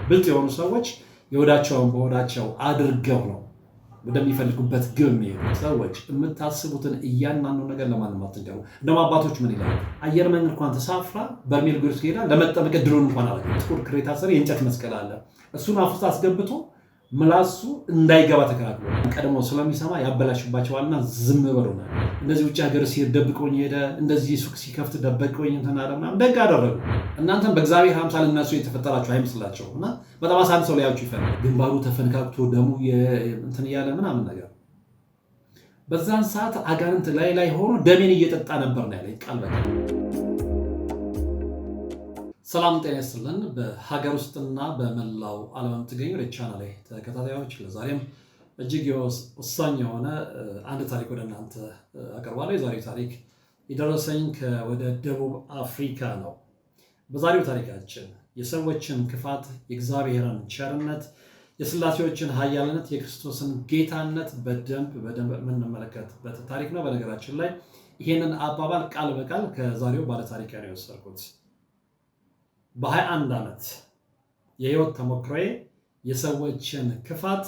ብልጥ የሆኑ ሰዎች የወዳቸውን በወዳቸው አድርገው ነው ወደሚፈልጉበት ግብ የሚሄዱ ሰዎች። የምታስቡትን እያንዳንዱ ነገር ለማንም አትንገሩ። እንደውም አባቶች ምን ይላሉ? አየር መንገድ እንኳን ተሳፍራ በርሜል ጉርስ ሄዳ ለመጠመቅ እድሉን እንኳን አለ። ጥቁር ክሬታ ስር የእንጨት መስቀል አለ። እሱን አፍ ውስጥ አስገብቶ ምላሱ እንዳይገባ ተከላክሎ ቀድሞ ስለሚሰማ ያበላሽባቸዋልና ዝም ብሎ ነው። እንደዚህ ውጭ ሀገር ሲሄድ ደብቆኝ ሄደ፣ እንደዚህ ሱቅ ሲከፍት ደበቆኝ ተናረና ደግ አደረጉ። እናንተም በእግዚአብሔር አምሳል እነሱ የተፈጠራችሁ አይመስላቸው እና በጣም አሳንሰው ሰው ሊያዩችሁ ይፈልጋል። ግንባሩ ተፈንካክቶ ደሙ እንትን እያለ ምናምን ነገር በዛን ሰዓት አጋንንት ላይ ሆኖ ደሜን እየጠጣ ነበር ነው ያለኝ ቃል በቃል። ሰላም ጤና ይስጥልን። በሀገር ውስጥና በመላው ዓለም የምትገኙ የቻናሌ ተከታታዮች ለዛሬም እጅግ ወሳኝ የሆነ አንድ ታሪክ ወደ እናንተ አቀርባለሁ። የዛሬው ታሪክ የደረሰኝ ወደ ደቡብ አፍሪካ ነው። በዛሬው ታሪካችን የሰዎችን ክፋት፣ የእግዚአብሔርን ቸርነት፣ የሥላሴዎችን ኃያልነት፣ የክርስቶስን ጌታነት በደንብ የምንመለከትበት ታሪክ ነው። በነገራችን ላይ ይሄንን አባባል ቃል በቃል ከዛሬው ባለታሪክ ነው የወሰድኩት። በ21 ዓመት የህይወት ተሞክሮዬ የሰዎችን ክፋት፣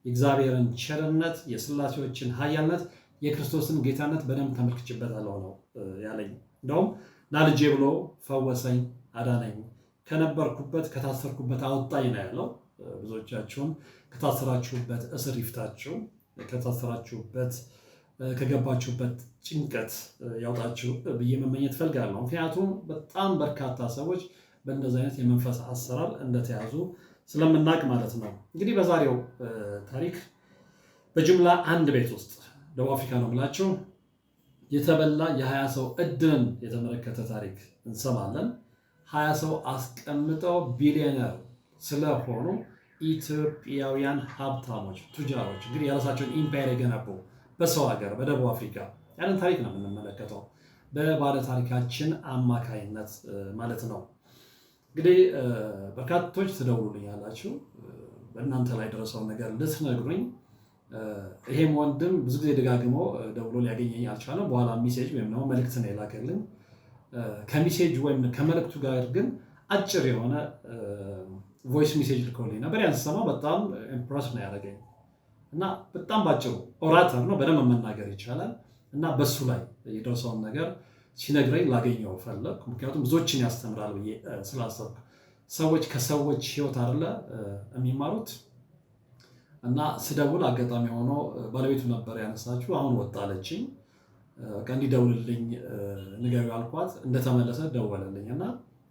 የእግዚአብሔርን ቸርነት፣ የሥላሴዎችን ኃያልነት፣ የክርስቶስን ጌታነት በደንብ ተመልክቼበታለሁ ነው ያለኝ። እንደውም ናልጄ ብሎ ፈወሰኝ፣ አዳነኝ፣ ከነበርኩበት ከታሰርኩበት አወጣኝ ነው ያለው። ብዙዎቻችሁም ከታሰራችሁበት እስር ይፍታችሁ፣ ከታሰራችሁበት ከገባችሁበት ጭንቀት ያውጣችሁ ብዬ መመኘት ፈልጋለሁ። ምክንያቱም በጣም በርካታ ሰዎች በእንደዚህ አይነት የመንፈስ አሰራር እንደተያዙ ስለምናውቅ ማለት ነው። እንግዲህ በዛሬው ታሪክ በጅምላ አንድ ቤት ውስጥ ደቡብ አፍሪካ ነው ብላችሁ የተበላ የ20 ሰው እድልን የተመለከተ ታሪክ እንሰማለን። 20 ሰው አስቀምጠው ቢሊዮነር ስለሆኑ ኢትዮጵያውያን ሀብታሞች፣ ቱጃሮች እንግዲህ የራሳቸውን ኢምፓየር የገነቡ በሰው ሀገር በደቡብ አፍሪካ ያንን ታሪክ ነው የምንመለከተው በባለ ታሪካችን አማካይነት ማለት ነው። እንግዲህ በርካቶች ትደውሉልኛላችሁ በእናንተ ላይ ደረሰውን ነገር ልትነግሩኝ። ይሄም ወንድም ብዙ ጊዜ ደጋግሞ ደውሎ ሊያገኘኝ አልቻለም። በኋላ ሚሴጅ ወይም ደግሞ መልእክት ነው የላከልኝ። ከሚሴጅ ወይም ከመልእክቱ ጋር ግን አጭር የሆነ ቮይስ ሚሴጅ ልኮልኝ ነበር። ያን ስሰማ በጣም ኢምፕረስ ነው ያደረገኝ እና በጣም ባጭሩ ኦራተር ነው፣ በደንብ መናገር ይቻላል እና በሱ ላይ የደረሰውን ነገር ሲነግረኝ ላገኘው ፈለግ። ምክንያቱም ብዙዎችን ያስተምራል ብዬ ስላሰብኩ። ሰዎች ከሰዎች ህይወት አይደለ የሚማሩት። እና ስደውል አጋጣሚ ሆኖ ባለቤቱ ነበር ያነሳችው። አሁን ወጣለችኝ። እንዲደውልልኝ ንገሪው አልኳት። እንደተመለሰ ደወለልኝ እና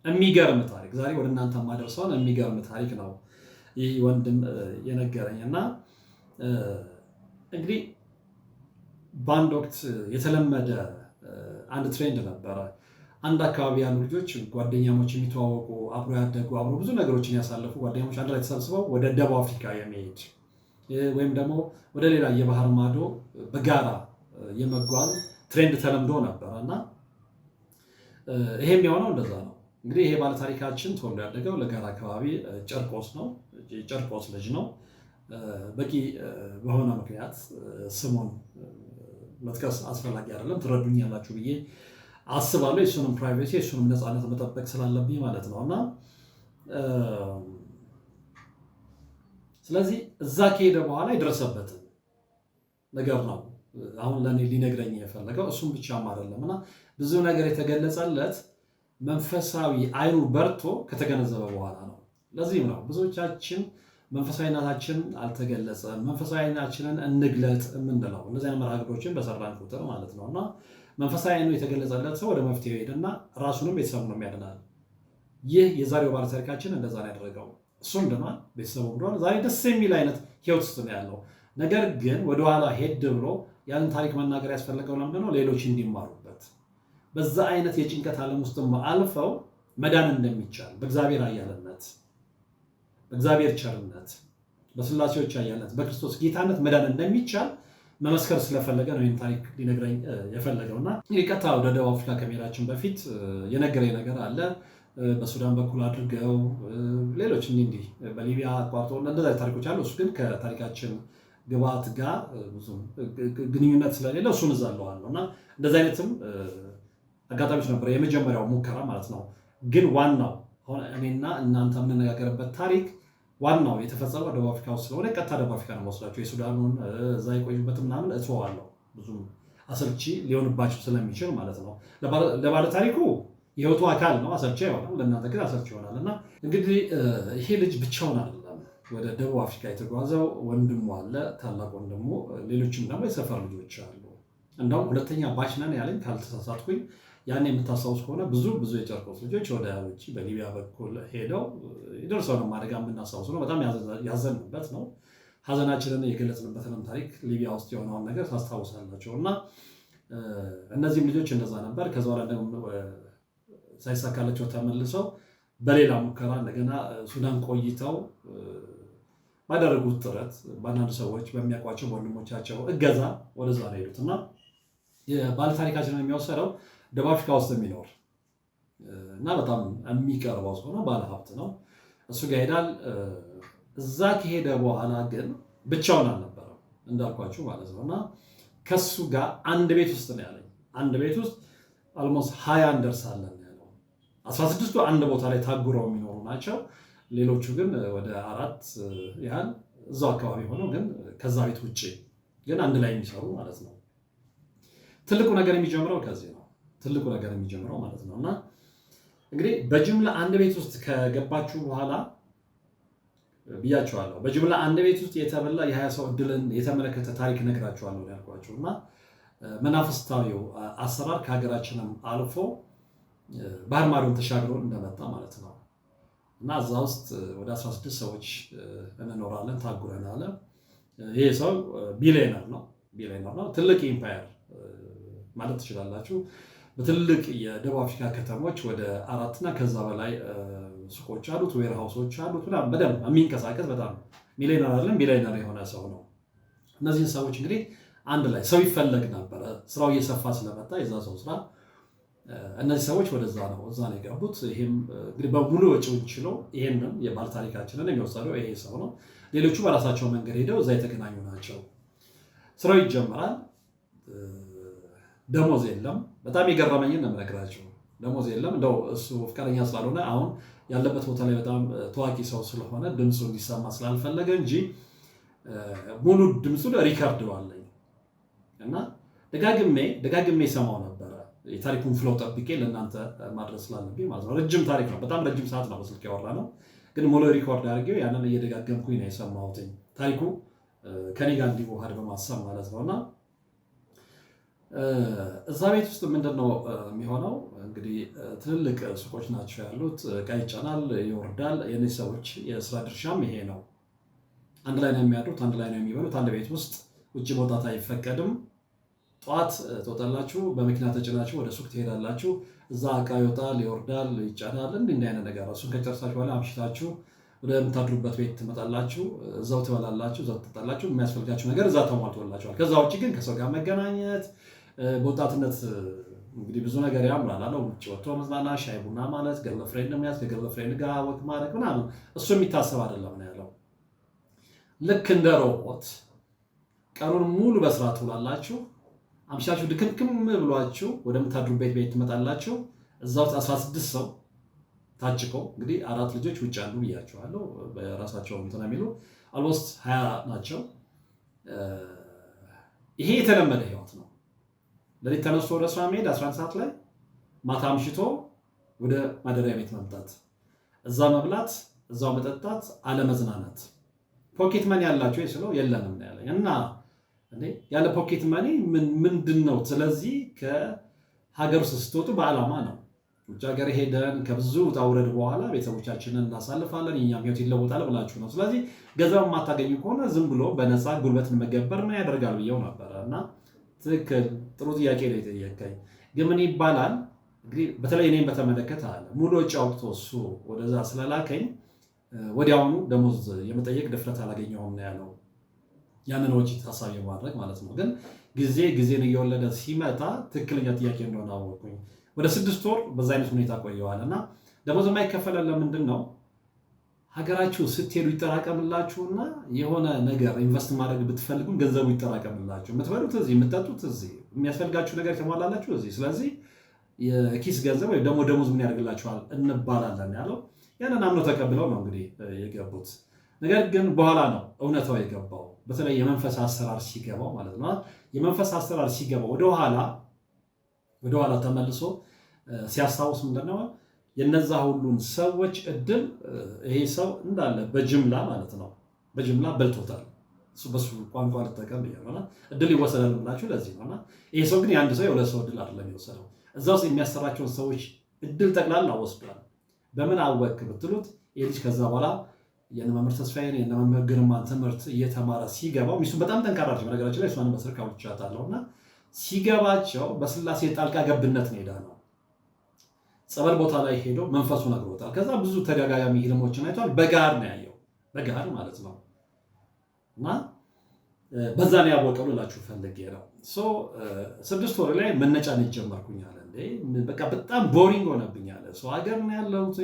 የሚገርም ታሪክ ዛሬ ወደ እናንተ የማደርሰውን የሚገርም ታሪክ ነው ይህ ወንድም የነገረኝ። እና እንግዲህ በአንድ ወቅት የተለመደ አንድ ትሬንድ ነበረ። አንድ አካባቢ ያሉ ልጆች ጓደኛሞች የሚተዋወቁ አብሮ ያደጉ አብሮ ብዙ ነገሮችን ያሳለፉ ጓደኛሞች አንድ ላይ ተሰብስበው ወደ ደቡብ አፍሪካ የሚሄድ ወይም ደግሞ ወደ ሌላ የባህር ማዶ በጋራ የመጓዝ ትሬንድ ተለምዶ ነበረ እና ይሄም የሆነው እንደዛ ነው። እንግዲህ ይሄ ባለታሪካችን ተወልዶ ያደገው ለጋራ አካባቢ ጨርቆስ ነው። ጨርቆስ ልጅ ነው። በቂ በሆነ ምክንያት ስሙን መጥቀስ አስፈላጊ አይደለም፣ ትረዱኛላችሁ ብዬ አስባለሁ። የሱንም ፕራይቬሲ የሱንም ነፃነት መጠበቅ ስላለብኝ ማለት ነው። እና ስለዚህ እዛ ከሄደ በኋላ የደረሰበትን ነገር ነው አሁን ለእኔ ሊነግረኝ የፈለገው። እሱም ብቻም አይደለም እና ብዙ ነገር የተገለጸለት መንፈሳዊ አይኑ በርቶ ከተገነዘበ በኋላ ነው። ለዚህም ነው ብዙዎቻችን መንፈሳዊነታችን አልተገለጸም፣ መንፈሳዊ አይናችንን እንግለጥ የምንለው እንደዚህ አይነት መርሃ ግብሮችን በሰራን ቁጥር ማለት ነው። እና መንፈሳዊ አይኑ የተገለጸለት ሰው ወደ መፍትሄ ሄድና ራሱንም ቤተሰቡንም ያድናል። ይህ የዛሬው ባለታሪካችን እንደዛ ነው ያደረገው። እሱም ድኗል፣ ቤተሰቡ ድኗል። ዛሬ ደስ የሚል አይነት ህይወት ውስጥ ነው ያለው። ነገር ግን ወደኋላ ሄድ ብሎ ያንን ታሪክ መናገር ያስፈለገው ለምንድን ነው? ሌሎች እንዲማሩበት በዛ አይነት የጭንቀት ዓለም ውስጥ አልፈው መዳን እንደሚቻል በእግዚአብሔር ኃያልነት፣ በእግዚአብሔር ቸርነት፣ በሥላሴዎች ኃያልነት፣ በክርስቶስ ጌታነት መዳን እንደሚቻል መመስከር ስለፈለገ ነው ይህን ታሪክ ሊነግረኝ የፈለገውና ቀጥታ ወደ ደቡብ አፍሪካ ከመሄዳችን በፊት የነገረኝ ነገር አለ። በሱዳን በኩል አድርገው ሌሎች እንዲህ በሊቢያ አቋርጦ እንደዛ ታሪኮች አሉ። እሱ ግን ከታሪካችን ግብዓት ጋር ብዙ ግንኙነት ስለሌለ እሱን እዛለዋለሁ እና እንደዚህ አይነትም አጋጣሚዎች ነበር። የመጀመሪያው ሙከራ ማለት ነው። ግን ዋናው አሁን እኔና እናንተ የምንነጋገርበት ታሪክ ዋናው የተፈጸመው ደቡብ አፍሪካ ውስጥ ስለሆነ ቀጥታ ደቡብ አፍሪካ ነው የምወስዳቸው። የሱዳኑን እዛ የቆዩበትም ምናምን እተዋለሁ ብዙም አሰልቺ ሊሆንባቸው ስለሚችል ማለት ነው። ለባለ ታሪኩ የህይወቱ አካል ነው፣ አሰልቺ ይሆናል። ለእናንተ ግን አሰልቺ ይሆናል። እና እንግዲህ ይሄ ልጅ ብቻውን አይደለም ወደ ደቡብ አፍሪካ የተጓዘው፣ ወንድሙ አለ፣ ታላቅ ወንድሙ፣ ሌሎችም ደግሞ የሰፈር ልጆች አሉ። እንደውም ሁለተኛ ባች ነን ያለኝ ካልተሳሳትኩኝ። ያን የምታስታውስ ከሆነ ብዙ የጨርቆስ ልጆች ወደ ውጭ በሊቢያ በኩል ሄደው የደርሰው ነው ማደጋ የምናስታውስ ነው። በጣም ያዘንበት ነው። ሀዘናችንን የገለጽንበትንም ታሪክ ሊቢያ ውስጥ የሆነውን ነገር ታስታውሳላቸው። እና እነዚህም ልጆች እንደዛ ነበር። ከዛ በኋላ ደግሞ ሳይሳካላቸው ተመልሰው በሌላ ሙከራ እንደገና ሱዳን ቆይተው ባደረጉት ጥረት በአንዳንድ ሰዎች በሚያውቋቸው ወንድሞቻቸው እገዛ ወደዛ ነው ሄዱት። እና ባለታሪካችንን የሚወሰደው ደቡብ አፍሪካ ውስጥ የሚኖር እና በጣም የሚቀርበው ሰው ነው፣ ባለሀብት ነው። እሱ ጋር ሄዳል። እዛ ከሄደ በኋላ ግን ብቻውን አልነበረም እንዳልኳችሁ ማለት ነው። እና ከሱ ጋር አንድ ቤት ውስጥ ነው ያለኝ። አንድ ቤት ውስጥ አልሞስት 20 እንደርሳለን ያለው። 16ቱ አንድ ቦታ ላይ ታጉረው የሚኖሩ ናቸው። ሌሎቹ ግን ወደ 4 ያህል እዛው አካባቢ ሆነው ግን ከዛ ቤት ውጭ ግን አንድ ላይ የሚሰሩ ማለት ነው። ትልቁ ነገር የሚጀምረው ከዚህ ነው። ትልቁ ነገር የሚጀምረው ማለት ነው። እና እንግዲህ በጅምላ አንድ ቤት ውስጥ ከገባችሁ በኋላ ብያችኋለሁ። በጅምላ አንድ ቤት ውስጥ የተበላ የ20 ሰው እድልን የተመለከተ ታሪክ ነግራችኋለሁ ያልኳችሁ። እና መናፍስታዊው አሰራር ከሀገራችንም አልፎ ባህር ማዶን ተሻግሮ እንደመጣ ማለት ነው። እና እዛ ውስጥ ወደ 16 ሰዎች እንኖራለን፣ ታጉረናል። ይሄ ሰው ቢሊየነር ነው። ትልቅ ኢምፓየር ማለት ትችላላችሁ። በትልቅ የደቡብ አፍሪካ ከተሞች ወደ 4 እና ከዛ በላይ ሱቆች አሉት፣ ዌር ሃውሶች አሉት። በደንብ የሚንቀሳቀስ በጣም ቢሊየነር የሆነ ሰው ነው። እነዚህን ሰዎች እንግዲህ አንድ ላይ ሰው ይፈለግ ነበረ። ስራው እየሰፋ ስለመጣ የዛ ሰው ስራ እነዚህ ሰዎች ወደዛ ነው እዛ ነው የገቡት። ይሄም እንግዲህ በሙሉ ወጪውን ችሎ ይሄንን የባለ ታሪካችንን የሚወሰደው ይሄ ሰው ነው። ሌሎቹ በራሳቸው መንገድ ሄደው እዛ የተገናኙ ናቸው። ስራው ይጀምራል። ደሞዝ የለም። በጣም የገረመኝን ነው የምነግራቸው። ደሞዝ የለም። እንደው እሱ ፍቃደኛ ስላልሆነ አሁን ያለበት ቦታ ላይ በጣም ታዋቂ ሰው ስለሆነ ድምፁ እንዲሰማ ስላልፈለገ እንጂ ሙሉ ድምፁን ሪከርድ አለኝ እና ደጋግሜ ሰማው ነበረ። የታሪኩን ፍሎው ጠብቄ ለእናንተ ማድረስ ስላለብኝ ማለት ነው። ረጅም ታሪክ ነው። በጣም ረጅም ሰዓት ነው በስልክ ያወራ ነው። ግን ሙሉ ሪኮርድ አድርጌው ያንን እየደጋገምኩኝ ነው የሰማሁት። ታሪኩ ከኔ ጋር እንዲዋሃድ በማሰብ ማለት ነው። እና እዛ ቤት ውስጥ ምንድነው የሚሆነው? እንግዲህ ትልልቅ ሱቆች ናቸው ያሉት። ዕቃ ይጫናል፣ ይወርዳል። የእነዚህ ሰዎች የስራ ድርሻም ይሄ ነው። አንድ ላይ ነው የሚያድሩት፣ አንድ ላይ ነው የሚበሉት። አንድ ቤት ውስጥ ውጭ መውጣት አይፈቀድም። ጠዋት ትወጣላችሁ፣ በመኪና ተጭናችሁ ወደ ሱቅ ትሄዳላችሁ። እዛ ዕቃ ይወጣል፣ ይወርዳል፣ ይጫናል። እንዲህ አይነት ነገር እሱን ከጨርሳችሁ በኋላ አምሽታችሁ ወደምታድሩበት ቤት ትመጣላችሁ። እዛው ትበላላችሁ፣ እዛው ትጠጣላችሁ። የሚያስፈልጋችሁ ነገር እዛ ተሟልቶላችኋል። ከዛ ውጭ ግን ከሰው ጋር መገናኘት በወጣትነት እንግዲህ ብዙ ነገር ያምራል አለው። ውጭ ወጥቶ መዝናናት፣ ሻይ ቡና ማለት፣ ገርል ፍሬንድ መያዝ፣ ከገርል ፍሬንድ ጋር ወክ ማድረግ ምናምን እሱ የሚታሰብ አይደለም ነው ያለው። ልክ እንደ ሮቦት ቀኑን ሙሉ በስራ ትውላላችሁ። አምሻችሁ ድክምክም ብሏችሁ ወደምታድሩበት ቤት ትመጣላችሁ። እዛው 16 ሰው ታጭቆ እንግዲህ 4 ልጆች ውጭ አሉ ብያችኋለሁ። በራሳቸው እንትን የሚሉ አልሞስት 20 ናቸው። ይሄ የተለመደ ህይወት ነው። ለሊት ተነስቶ ወደ ስራ መሄድ 11 ሰዓት ላይ፣ ማታ አምሽቶ ወደ ማደሪያ ቤት መምጣት፣ እዛ መብላት፣ እዛው መጠጣት፣ አለመዝናናት። ፖኬት መኒ ያላቸው ስለው የለንም ነው ያለኝ። እና ያለ ፖኬት መኒ ምንድን ነው? ስለዚህ ከሀገር ውስጥ ስትወጡ በዓላማ ነው። ውጭ ሀገር ሄደን ከብዙ ውጣ ውረድ በኋላ ቤተሰቦቻችንን እናሳልፋለን፣ የእኛም ህይወት ይለወጣል ብላችሁ ነው። ስለዚህ ገንዘብ የማታገኙ ከሆነ ዝም ብሎ በነፃ ጉልበትን መገበር ምን ያደርጋል ብየው ነበረ። እና ትክክል፣ ጥሩ ጥያቄ ነው የጠየቀኝ። ግን ምን ይባላል እንግዲህ በተለይ እኔም በተመለከተ አለ ሙሉ ወጪ አውጥቶ እሱ ወደዛ ስለላከኝ ወዲያውኑ ደሞዝ የመጠየቅ ድፍረት አላገኘሁም ነው ያለው። ያንን ወጪ ታሳቢ ማድረግ ማለት ነው። ግን ጊዜን እየወለደ ሲመጣ ትክክለኛ ጥያቄ እንደሆነ አወቅኩኝ። ወደ 6 ወር በዛ አይነት ሁኔታ ቆየዋል። እና ደሞዝ የማይከፈለን ለምንድን ነው? ሀገራችሁ ስትሄዱ ይጠራቀምላችሁና የሆነ ነገር ኢንቨስት ማድረግ ብትፈልጉም ገንዘቡ ይጠራቀምላችሁ። የምትበሉት እዚህ፣ የምትጠጡት እዚህ፣ የሚያስፈልጋችሁ ነገር የተሟላላችሁ እዚህ። ስለዚህ የኪስ ገንዘብ ወይ ደግሞ ደሞዝ ምን ያደርግላችኋል እንባላለን ያለው። ያንን አምነው ተቀብለው ነው እንግዲህ የገቡት። ነገር ግን በኋላ ነው እውነታው የገባው። በተለይ የመንፈስ አሰራር ሲገባው ማለት ነው። የመንፈስ አሰራር ሲገባው ወደኋላ ተመልሶ ሲያስታውስ ምንድነው የነዛ ሁሉን ሰዎች እድል ይሄ ሰው እንዳለ በጅምላ ማለት ነው በጅምላ በልቶታል። በሱ ቋንቋ ልጠቀም ብያለሁና እድል ይወሰዳል ብላችሁ ለዚህ ነውና ይሄ ሰው ግን የአንድ ሰው የሁለት ሰው እድል አይደለም የወሰደው። እዛ ውስጥ የሚያሰራቸውን ሰዎች እድል ጠቅላላ ወስዷል። በምን አወቅ ብትሉት ይሄ ልጅ ከዛ በኋላ የመምህር ተስፋዬን የመምህር ግርማን ትምህርት እየተማረ ሲገባው ሚስቱ በጣም ጠንካራ ነች። በነገራችን ላይ እሷን በስልክ አውርቻታለሁና ሲገባቸው በስላሴ ጣልቃ ገብነት ነው ሄዳ ነው ጸበል ቦታ ላይ ሄዶ መንፈሱ ነግሮታል። ከዛ ብዙ ተደጋጋሚ ህልሞችን አይቷል። በጋር ነው ያየው በጋር ማለት ነው። እና በዛ ነው ያወቀው ልላችሁ ፈልጌ ነው። 6 ወር ላይ መነጫነጭ ጀመርኩኝ አለ። በቃ በጣም ቦሪንግ ሆነብኝ አለ። ሰው ሀገር ነው ያለሁት፣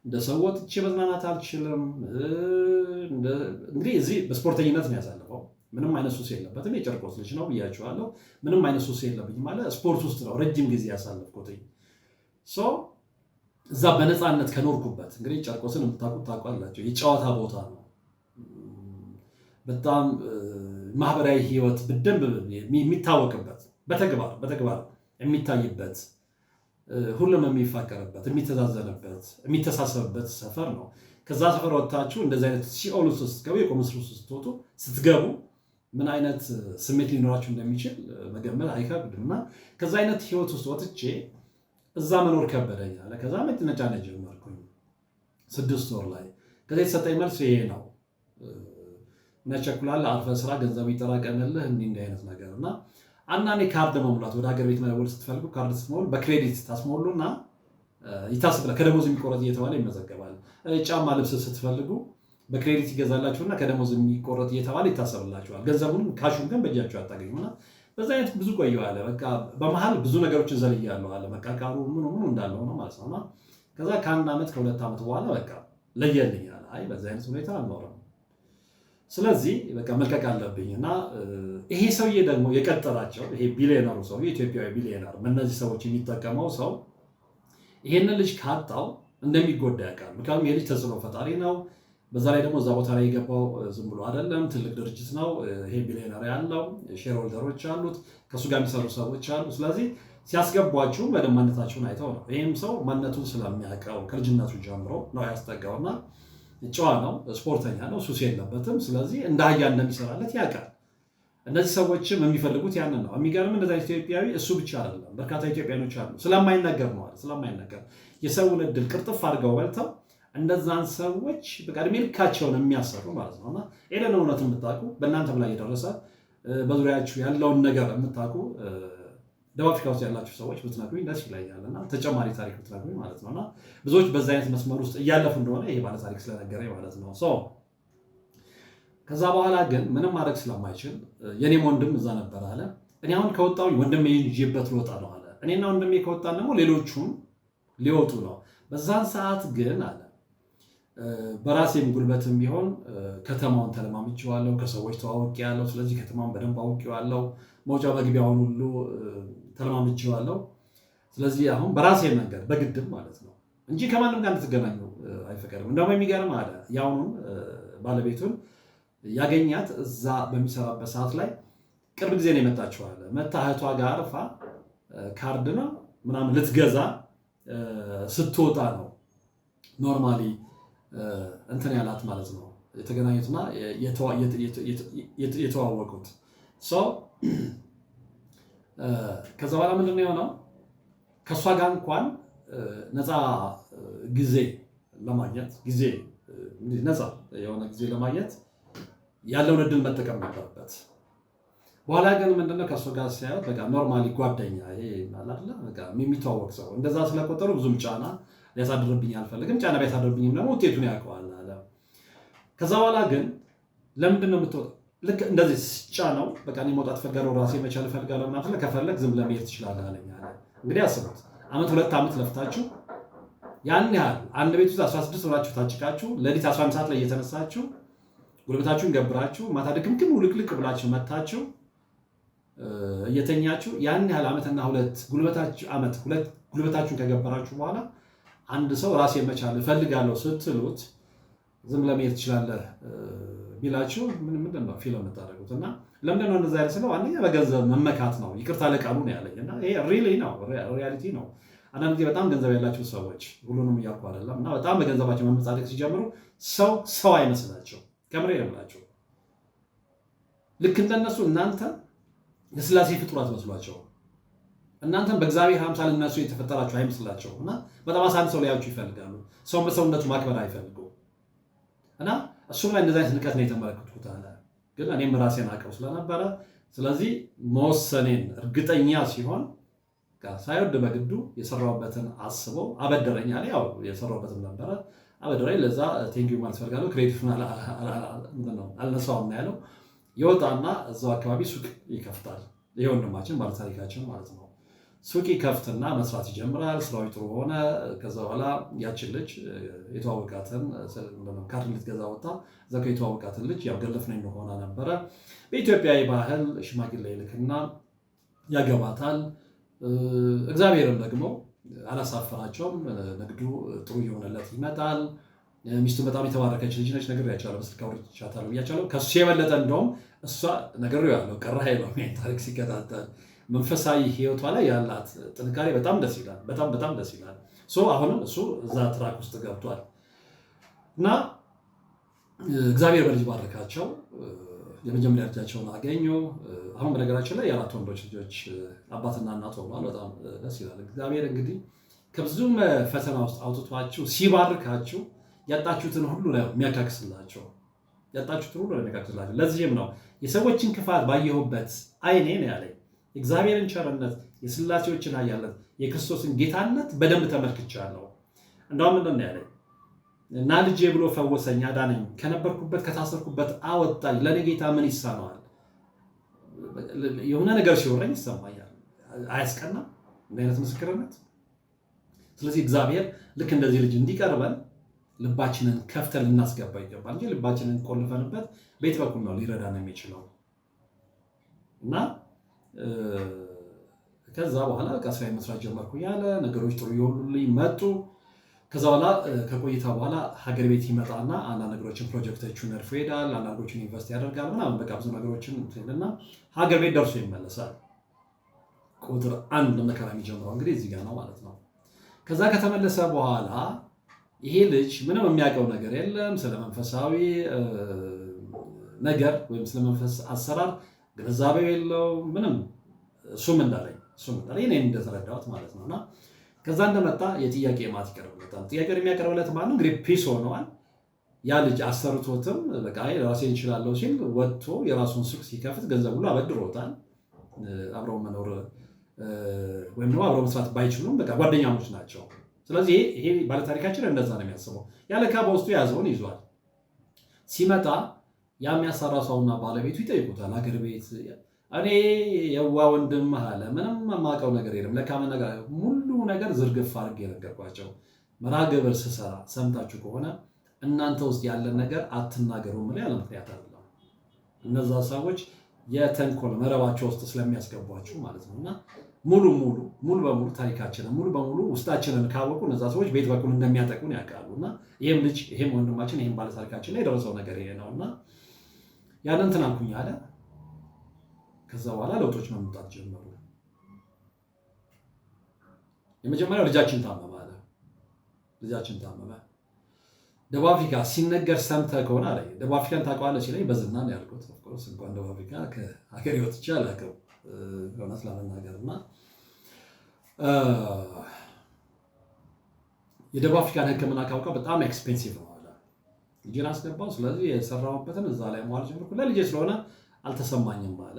እንደ ሰው ወጥቼ መዝናናት አልችልም። እንግዲህ እዚህ በስፖርተኝነት ነው ያሳለፈው። ምንም አይነት ሱስ የለበትም። የጨርቆስ ልጅ ነው ብያችኋለሁ። ምንም አይነት ሱስ የለብኝም ማለት ስፖርት ውስጥ ነው ረጅም ጊዜ ያሳለፍኩት። እዛ በነፃነት ከኖርኩበት እንግዲህ ጨርቆስን የምታውቁት ታውቃላችሁ። የጨዋታ ቦታ ነው። በጣም ማህበራዊ ህይወት በደንብ የሚታወቅበት በተግባር የሚታይበት ሁሉም የሚፋቀርበት የሚተዛዘንበት የሚተሳሰብበት ሰፈር ነው። ከዛ ሰፈር ወጥታችሁ እንደዚህ አይነት ሲኦል ውስጥ ስትገቡ የቆመስ ውስጥ ስትገቡ ምን አይነት ስሜት ሊኖራችሁ እንደሚችል መገመት አይከብድም። እና ከዛ አይነት ህይወት ውስጥ ወጥቼ እዛ መኖር ከበደኝ አለ። ከዛ መነጫነጭ ጀመርኩኝ 6 ወር ላይ። ከዛ የተሰጠኝ መልስ ይሄ ነው፣ ነቸኩላል አርፈህ ስራ፣ ገንዘብ ይጠራቀምልህ እንዲህ አይነት ነገር እና አንዳንዴ ካርድ መሙላት ወደ ሀገር ቤት መደወል ስትፈልጉ ካርድ ስትሞሉ በክሬዲት ታስሞሉና ይታስብላል። ከደሞዝ የሚቆረጥ እየተባለ ይመዘገባል። ጫማ ልብስ ስትፈልጉ በክሬዲት ይገዛላችሁና ከደሞዝ የሚቆረጥ እየተባለ ይታሰብላችኋል። ገንዘቡን ካሹን ግን በእጃችሁ አታገኙና በዛ አይነት ብዙ ቆየሁ አለ። በቃ በመሀል ብዙ ነገሮችን ዘልያለሁ አለ። መቃቃሩ ምኑ እንዳለው ነው ማለት ነውና ከዛ ከ1 ዓመት ከ2 ዓመት በኋላ በቃ ለየልኝ አለ። አይ በዛ አይነት ሁኔታ አልኖርም፣ ስለዚህ በቃ መልቀቅ አለብኝ። እና ይሄ ሰውዬ ደግሞ የቀጠራቸው ይሄ ቢሊዮነሩ ሰው ኢትዮጵያዊ ቢሊዮነር እነዚህ ሰዎች የሚጠቀመው ሰው ይሄንን ልጅ ካጣው እንደሚጎዳ ያውቃል። ምክንያቱም የልጅ ተጽዕኖ ፈጣሪ ነው። በዛ ላይ ደግሞ እዛ ቦታ ላይ የገባው ዝም ብሎ አይደለም፣ ትልቅ ድርጅት ነው። ይሄ ቢሊዮነር ያለው ሼር ሆልደሮች አሉት፣ ከእሱ ጋር የሚሰሩ ሰዎች አሉ። ስለዚህ ሲያስገቧችሁ በደንብ ማንነታችሁን አይተው ነው። ይህም ሰው ማንነቱን ስለሚያውቀው ከልጅነቱ ጀምሮ ነው ያስጠጋውና ጨዋ ነው፣ ስፖርተኛ ነው፣ ሱስ የለበትም። ስለዚህ እንደ አህያ እንደሚሰራለት ያውቃል። እነዚህ ሰዎችም የሚፈልጉት ያንን ነው። የሚገርም እንደዛ ኢትዮጵያዊ እሱ ብቻ አይደለም፣ በርካታ ኢትዮጵያኖች አሉ። ስለማይነገር ነው ስለማይነገር የሰውን እድል ቅርጥፍ አድርገው በልተው እንደዛን ሰዎች በቃ እድሜ ልካቸውን የሚያሰሩ ማለት ነው። እና ይሄንን እውነት የምታውቁ በእናንተም ላይ የደረሰ በዙሪያችሁ ያለውን ነገር የምታውቁ ደቡብ አፍሪካ ውስጥ ያላችሁ ሰዎች ብትነግሩኝ ደስ ይለኛል። እና ተጨማሪ ታሪክ ብትነግሩኝ ማለት ነው። እና ብዙዎች በዛ አይነት መስመር ውስጥ እያለፉ እንደሆነ ይሄ ባለ ታሪክ ስለነገረኝ ማለት ነው። ከዛ በኋላ ግን ምንም ማድረግ ስለማይችል የኔም ወንድም እዛ ነበር አለ። እኔ አሁን ከወጣሁኝ ወንድሜ ይዤበት ልወጣ ነው አለ። እኔና ወንድሜ ከወጣን ደግሞ ሌሎቹም ሊወጡ ነው። በዛን ሰዓት ግን አለ በራሴም ጉልበትም ቢሆን ከተማውን ተለማምጬዋለሁ፣ ከሰዎች ተዋውቄያለሁ። ስለዚህ ከተማውን በደንብ አውቄዋለሁ፣ መውጫ መግቢያውን ሁሉ ተለማምጬዋለሁ። ስለዚህ አሁን በራሴ መንገድ በግድም ማለት ነው እንጂ ከማንም ጋር እንድትገናኙ አይፈቀድም። እንደውም የሚገርም አለ ያሁኑን ባለቤቱን ያገኛት እዛ በሚሰራበት ሰዓት ላይ ቅርብ ጊዜ ነው የመጣችው አለ። መታ እህቷ ጋር አርፋ ካርድ ነው ምናምን ልትገዛ ስትወጣ ነው ኖርማሊ እንትን ያላት ማለት ነው የተገናኙትና የተዋወቁት ሰው። ከዛ በኋላ ምንድን ነው የሆነው? ከእሷ ጋር እንኳን ነፃ ጊዜ ለማግኘት ነፃ የሆነ ጊዜ ለማግኘት ያለውን እድል መጠቀም ነበረበት። በኋላ ግን ምንድነው ከእሱ ጋር ሲያዩት በቃ ኖርማሊ ጓደኛ የሚተዋወቅ ሰው እንደዛ ስለቆጠሩ ብዙም ጫና ሊያሳድርብኝ አልፈልግም፣ ጫና ቢያሳድርብኝም ደግሞ ውጤቱን ያውቀዋል አለ። ከዛ በኋላ ግን ለምንድን ነው የምትወጣው? ልክ እንደዚህ ጫናው በቃ እኔ መውጣት እፈልጋለሁ፣ ራሴ መቻል እፈልጋለሁ ምናምን ከፈለግ ዝም ብለህ መሄድ ትችላለህ አለኝ አለ። እንግዲህ አስቡት 2 ዓመት ለፍታችሁ ያን ያህል አንድ ቤት ውስጥ 16 ሆናችሁ ታጭቃችሁ ሌሊት 11 ሰዓት ላይ እየተነሳችሁ ጉልበታችሁን ገብራችሁ ማታ ድክምክም ውልቅልቅ ብላችሁ መታችሁ እየተኛችሁ ያን ያህል ዓመትና 2 ጉልበታችሁን ከገበራችሁ በኋላ አንድ ሰው ራሴ መቻል እፈልጋለሁ ስትሉት ዝም ለመሄድ ትችላለህ ቢላችሁ ምንድን ነው ፊልም የምታደርጉት? እና ለምንድን ነው እንደዛ ያለ ስለው አንደኛ በገንዘብ መመካት ነው። ይቅርታ ለቃሉ ነው ያለኝ እና ይሄ ሪሊ ነው ሪያሊቲ ነው። አንዳንድ ጊዜ በጣም ገንዘብ ያላቸው ሰዎች ሁሉንም እያልኩ አይደለም እና በጣም በገንዘባቸው መመጻደቅ ሲጀምሩ ሰው አይመስላቸው ከምሬ የምላቸው ልክ እንደነሱ እናንተ የሥላሴ ፍጡራት መስሏቸው እናንተም በእግዚአብሔር አምሳል እነሱ የተፈጠራችሁ አይመስላቸው እና በጣም አሳንሰው ሊያዩችሁ ይፈልጋሉ። ሰውን በሰውነቱ ማክበር አይፈልጉ እና እሱም ላይ እንደዚህ አይነት ንቀት ነው የተመለከትኩት አለ። ግን እኔም ራሴን አውቀው ስለነበረ ስለዚህ መወሰኔን እርግጠኛ ሲሆን ሳይወድ በግዱ የሰራሁበትን አስበው አበደረኝ አለ። ያው የሰራሁበትን ነበረ አበደረኝ። ለዛ ቴንኪው ማለት ፈልጋለሁ። ክሬዲቱን አልነሳውም ያለው ይወጣና እዛው አካባቢ ሱቅ ይከፍታል። ይሄ ወንድማችን ባለታሪካችን ማለት ነው። ሱቅ ይከፍትና መስራት ይጀምራል። ስራው ጥሩ ሆነ። ከዛ በኋላ ያችን ልጅ የተዋወቃትን ካርድ ልትገዛ ወጣ። እዛ የተዋወቃትን ልጅ ያው ገለፍነኝ ሆና ነበረ። በኢትዮጵያዊ ባህል ሽማግሌ ይልክና ያገባታል። እግዚአብሔርም ደግሞ አላሳፈራቸውም። ንግዱ ጥሩ እየሆነለት ይመጣል። ሚስቱ በጣም የተባረከች ልጅ ነች። ነግሬያቸዋለሁ፣ በስልክ አውርቻታለሁ ብያቸዋለሁ። ከሱ የበለጠ እንደውም እሷ ነግሬዋለሁ። ቀረ ኃይለው ታሪክ ሲከታተል መንፈሳዊ ህይወቷ ላይ ያላት ጥንካሬ በጣም ደስ ይላል። በጣም ደስ ይላል። አሁንም እሱ እዛ ትራክ ውስጥ ገብቷል እና እግዚአብሔር በልጅ ባረካቸው። የመጀመሪያ ልጃቸውን አገኙ። አሁን በነገራችን ላይ የአራት ወንዶች ልጆች አባትና እናት ሆኗል። በጣም ደስ ይላል። እግዚአብሔር እንግዲህ ከብዙ ፈተና ውስጥ አውጥቷችሁ ሲባርካችሁ ያጣችሁትን ሁሉ ነው የሚያካክስላቸው። ለዚህም ነው የሰዎችን ክፋት ባየሁበት አይኔ ነው ያለኝ። የእግዚአብሔርን ቸርነት፣ የሥላሴዎችን ኃያልነት፣ የክርስቶስን ጌታነት በደንብ ተመልክቻለሁ። እንደውም ምንድን ነው ያለኝ? እና ልጄ ብሎ ፈወሰኝ፣ አዳነኝ፣ ከነበርኩበት ከታሰርኩበት አወጣኝ። ለእኔ ጌታ ምን ይሳነዋል? የሆነ ነገር ሲወረኝ ይሰማኛል። አያስቀናም? እንዲህ አይነት ምስክርነት። ስለዚህ እግዚአብሔር ልክ እንደዚህ ልጅ እንዲቀርበን ልባችንን ከፍተን ልናስገባ ይገባል እንጂ ልባችንን ቆልፈንበት ቤት በኩል ነው ሊረዳን የሚችለው። እና ከዛ በኋላ ስራዬን መስራት ጀመርኩ ያለ ነገሮች ጥሩ የሆኑልኝ መጡ። ከዛ በኋላ ከቆይታ በኋላ ሀገር ቤት ይመጣና አንዳንድ ነገሮችን ፕሮጀክቶቹን ነድፎ ይሄዳል። አንዳንዶችን ኢንቨስት ያደርጋል ምናምን በቃ ብዙ ነገሮችን እና ሀገር ቤት ደርሶ ይመለሳል። ቁጥር አንድ መከራ የሚጀምረው እንግዲህ እዚህ ጋር ነው ማለት ነው። ከዛ ከተመለሰ በኋላ ይሄ ልጅ ምንም የሚያውቀው ነገር የለም ስለ መንፈሳዊ ነገር ወይም ስለ መንፈስ አሰራር ግንዛቤው የለው ምንም። እሱም እንዳለኝ እኔ እንደተረዳሁት ማለት ነውና ከዛ እንደመጣ የጥያቄ ማት ይቀርብለታል። ጥያቄውን የሚያቀርብለት ማለት ነው እንግዲህ ፒስ ሆነዋል። ያ ልጅ አሰርቶትም በቃ ራሴን እችላለሁ ሲል ወጥቶ የራሱን ሱቅ ሲከፍት ገንዘብ ሁሉ አበድሮታል። አብረው መኖር ወይም ደግሞ አብረው መስራት ባይችሉም በቃ ጓደኛሞች ናቸው። ስለዚህ ይሄ ባለታሪካችን እንደዛ ነው የሚያስበው። ያለካ በውስጡ የያዘውን ይዟል። ሲመጣ ያ የሚያሰራ ሰውና ባለቤቱ ይጠይቁታል። ሀገር ቤት እኔ የዋ ወንድም አለ ምንም የማውቀው ነገር የለም። ለካ ሙሉ ነገር ዝርግፍ አድርጌ የነገርኳቸው መርሃ ግብር ስሰራ ሰምታችሁ ከሆነ እናንተ ውስጥ ያለን ነገር አትናገሩ ምን ያለ ምክንያት አይደለም። እነዛ ሰዎች የተንኮል መረባቸው ውስጥ ስለሚያስገቧችሁ ማለት ነው። እና ሙሉ በሙሉ ታሪካችንን ሙሉ በሙሉ ውስጣችንን ካወቁ እነዛ ሰዎች ቤት በኩል እንደሚያጠቁን ያውቃሉ። እና ይሄም ልጅ ይሄም ወንድማችን ይሄም ባለታሪካችን ላይ የደረሰው ነገር ይሄ ነው። እና ያንን እንትን አልኩኝ አለ። ከዛ በኋላ ለውጦች መምጣት ጀመሩ። የመጀመሪያው ልጃችን ታመመ አለ። ልጃችን ታመመ። ደቡብ አፍሪካ ሲነገር ሰምተህ ከሆነ አለ። ደቡብ አፍሪካን ታውቀዋለህ ሲለኝ በዝና ነው ያልኩት። ኦፍኮርስ እንኳን ደቡብ አፍሪካ ከሀገር ወጥቼ አላውቅም እውነት ለመናገር። እና የደቡብ አፍሪካን ሕክምና ካውቀው በጣም ኤክስፔንሲቭ ነው አለ። ልጄን አስገባው። ስለዚህ የሰራሁበትን እዛ ላይ መዋል ጀመርኩ። ለልጄ ስለሆነ አልተሰማኝም አለ።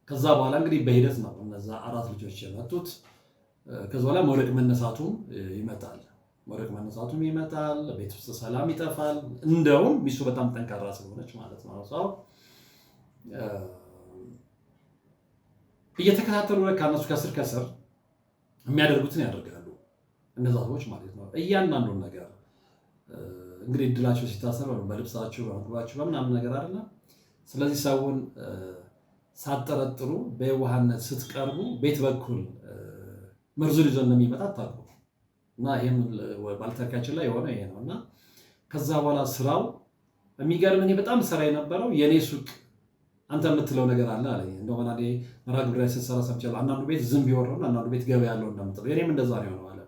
ከዛ በኋላ እንግዲህ በሂደት ነው እነዛ አራት ልጆች የመጡት። ከዛ በኋላ መውደቅ መነሳቱም ይመጣል። ቤት ውስጥ ሰላም ይጠፋል። እንደውም ሚስቱ በጣም ጠንካራ ስለሆነች ማለት ነው ሰው እየተከታተሉ ከእነሱ ከስር የሚያደርጉትን ያደርጋሉ እነዛ ሰዎች ማለት ነው። እያንዳንዱን ነገር እንግዲህ እድላቸው ሲታሰር በልብሳቸው በምግባቸው በምናምን ነገር አይደለም። ስለዚህ ሰውን ሳትጠረጥሩ በየዋህነት ስትቀርቡ ቤት በኩል መርዙ ይዞ እንደሚመጣ አታውቁም። እና ይሄም ባለታሪካችን ላይ የሆነ ይሄ ነው። እና ከዛ በኋላ ስራው የሚገርም እኔ በጣም ስራ የነበረው የኔ ሱቅ አንተ የምትለው ነገር አለ አለኝ። እንደው አንዴ መርሃ ግብር ላይ ስትሰራ ሰምቻለሁ። አንዳንዱ ቤት ዝም ቢወረው አንዳንዱ ቤት ገበያ ያለው እንደምትለው የኔም እንደዛ ነው የሆነው አለ።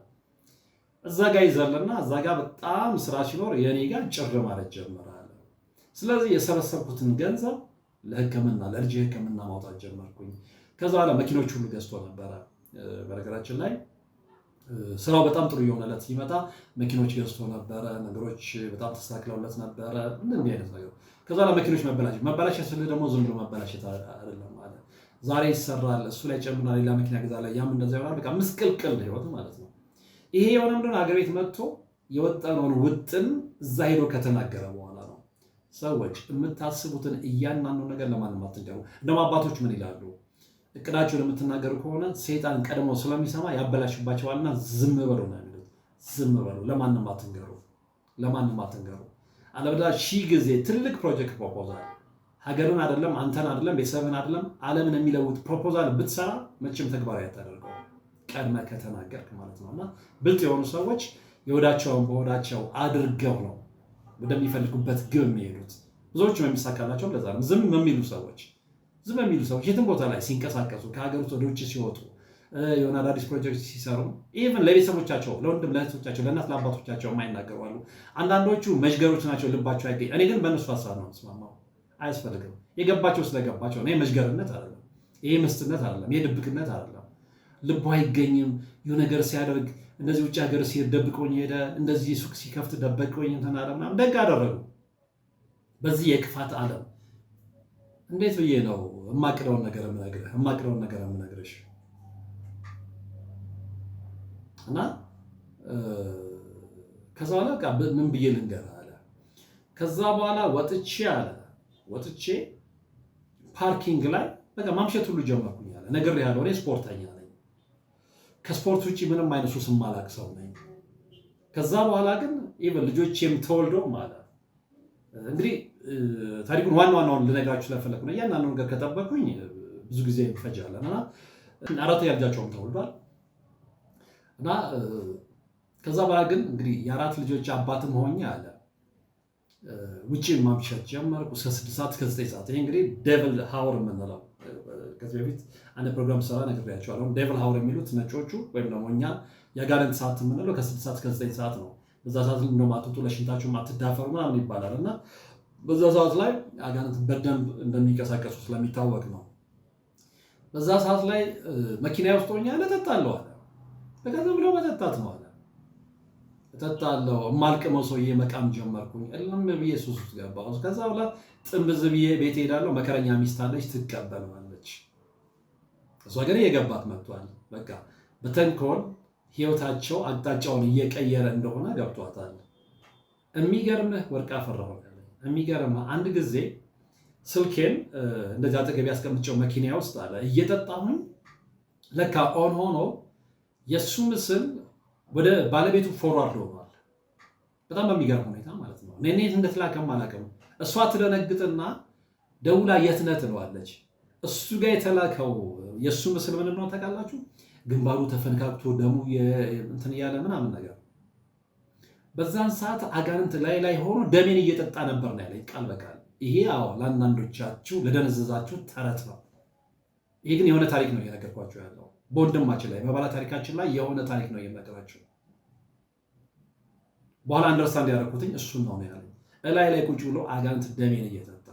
እዛ ጋር ይዘልና እዛ ጋር በጣም ስራ ሲኖር የኔ ጋር ጭር ማለት ጀመረ አለ። ስለዚህ የሰበሰብኩትን ገንዘብ ለሕክምና ለልጅ ሕክምና ማውጣት ጀመርኩኝ። ከዛ በኋላ መኪኖች ሁሉ ገዝቶ ነበረ። በነገራችን ላይ ስራው በጣም ጥሩ የሆነለት ሲመጣ መኪኖች ገዝቶ ነበረ። ነገሮች በጣም ተስተካክለውለት ነበረ። እንዲህ አይነት ነገር ከዛ በኋላ መኪኖች መበላሸት ስለ ደግሞ ዝም ብሎ መበላሸት አይደለም ማለት ዛሬ ይሰራል፣ እሱ ላይ ጨምራ ሌላ መኪና ገዛ ላይ ያም እንደዛ ይሆናል። በቃ ምስቅልቅል ህይወት ማለት ነው። ይሄ የሆነ ምንድን ነው አገር ቤት መጥቶ የወጣነውን ውጥን እዛ ሄዶ ከተናገረ በኋላ ነው። ሰዎች የምታስቡትን እያንዳንዱ ነገር ለማንም አትንገሩ። እንደውም አባቶች ምን ይላሉ? እቅዳቸውን የምትናገሩ ከሆነ ሰይጣን ቀድሞ ስለሚሰማ ያበላሽባቸዋልና ዝም በሉ ነው የሚሉት። ዝም በሉ፣ ለማንም አትንገሩ፣ ለማንም አትንገሩ። አለበለዚያ ሺህ ጊዜ ትልቅ ፕሮጀክት ፕሮፖዛል ሀገርን አይደለም አንተን አይደለም ቤተሰብን አይደለም ዓለምን የሚለውጥ ፕሮፖዛል ብትሰራ መቼም ተግባራዊ አታደርገው ቀድመህ ከተናገርክ ማለት ነው። እና ብልጥ የሆኑ ሰዎች የሆዳቸውን በሆዳቸው አድርገው ነው ወደሚፈልጉበት ግብ የሚሄዱት። ብዙዎቹም የሚሳካላቸው ለዛ ነው። ዝም የሚሉ ሰዎች የትም ቦታ ላይ ሲንቀሳቀሱ ከሀገር ውስጥ ወደ ውጭ ሲወጡ የሆነ አዳዲስ ፕሮጀክት ሲሰሩ ኢቨን ለቤተሰቦቻቸው ለወንድም ለእህቶቻቸው ለእናት ለአባቶቻቸው የማይናገሩ አሉ። አንዳንዶቹ መዥገሮች ናቸው፣ ልባቸው አይገኝ። እኔ ግን በእነሱ ሀሳብ ነው የምስማማው። አያስፈልግም። የገባቸው ስለገባቸው ነው። ይሄ መዥገርነት አይደለም፣ ይሄ ምስትነት አይደለም፣ ይሄ ድብቅነት አይደለም። ልቡ አይገኝም። የሆነ ነገር ሲያደርግ እንደዚህ ውጭ ሀገር ሲሄድ ደብቆኝ ሄደ፣ እንደዚህ ሱቅ ሲከፍት ደበቆኝ እንትን አለ ምናምን ደግ አደረጉ። በዚህ የክፋት ዓለም እንዴት ብዬ ነው የማቅደውን ነገር የምነግርሽ እና ከዛ በኋላ ምን ብዬ ልንገርህ አለ። ከዛ በኋላ ወጥቼ ፓርኪንግ ላይ በቃ ማምሸት ሁሉ ጀመርኩኝ አለ። ነግሬሃለሁ፣ እኔ ስፖርተኛ ነኝ። ከስፖርት ውጭ ምንም አይነት ሱስ የማላቅ ሰው ነኝ። ከዛ በኋላ ግን ኢቨን ልጆቼም ተወልደው ማለት እንግዲህ ታሪኩን ዋናውን ልነግራችሁ ስለፈለኩ ነው። እያንዳንዱ ነገር ከጠበቅኩኝ ብዙ ጊዜ ይፈጃለን እና አራተኛ ልጃቸውም ተወልዷል እና ከዛ በኋላ ግን እንግዲህ የአራት ልጆች አባትም ሆኜ አለ ውጪ ማምሸት ጀመርኩ እስከ 6 ሰዓት እስከ 9 ሰዓት። ይሄ እንግዲህ ዴቪል ሃወር የምንለው ከዚህ በፊት አንድ ፕሮግራም ሰራ ነግሬያቸዋለሁ። ዴቪል ሃወር የሚሉት ነጮቹ ወይም ደግሞ እኛ የአጋንንት ሰዓት የምንለው ከ6 ሰዓት እስከ 9 ሰዓት ነው። በዛ ሰዓት እንደውም አትውጡ፣ ለሽንታችሁ አትዳፈሩ ምናምን ይባላል እና በዛ ሰዓት ላይ አጋንንት በደንብ እንደሚንቀሳቀሱ ስለሚታወቅ ነው። በዛ ሰዓት ላይ መኪና ውስጥ ሆኜ እጠጣለሁ አለ። በቃ ዝም ብሎ መጠጣት ነው አለ። እጠጣለሁ፣ የማልቅመው ሰውዬ መቃም ጀመርኩኝ። እልም ብዬ ሱስ ውስጥ ገባሁ። ከዛ በኋላ ጥንብዝ ብዬ ቤት ሄዳለሁ። መከረኛ ሚስት አለች፣ ትቀበለዋለች። እሷ ግን እየገባት መጥቷል። በቃ በተንኮል ህይወታቸው አቅጣጫውን እየቀየረ እንደሆነ ገብቷታል። የሚገርምህ ወርቅ አፈራሁ። የሚገርምህ አንድ ጊዜ ስልኬን እንደዚህ አጠገብ ያስቀምጨው መኪና ውስጥ አለ እየጠጣሁኝ ለካ ኦን ሆኖ የእሱ ምስል ወደ ባለቤቱ ፎርዋርድ ሆኗል። በጣም በሚገርም ሁኔታ ማለት ነው። እኔ እንደተላከም አላውቅም። እሷ ትደነግጥና ደውላ የት ነህ ትለዋለች። እሱ ጋር የተላከው የእሱ ምስል ምን እንደሆነ ታውቃላችሁ? ግንባሩ ተፈንካክቶ ደሙ እንትን እያለ ምናምን ነገር። በዛን ሰዓት አጋንንት ላይ ሆኖ ደሜን እየጠጣ ነበር ነው ያለኝ ቃል በቃል። ይሄ ለአንዳንዶቻችሁ ለደነዘዛችሁ ተረት ነው። ይሄ ግን የሆነ ታሪክ ነው እየነገርኳቸው ያለው። በወንድማችን ላይ በባላ ታሪካችን ላይ የሆነ ታሪክ ነው እየነገራችሁ። በኋላ አንደርስታንድ ያደረኩትኝ እሱን ነው ያለኝ። ላይ ቁጭ ብሎ አጋንንት ደሜን እየጠጣ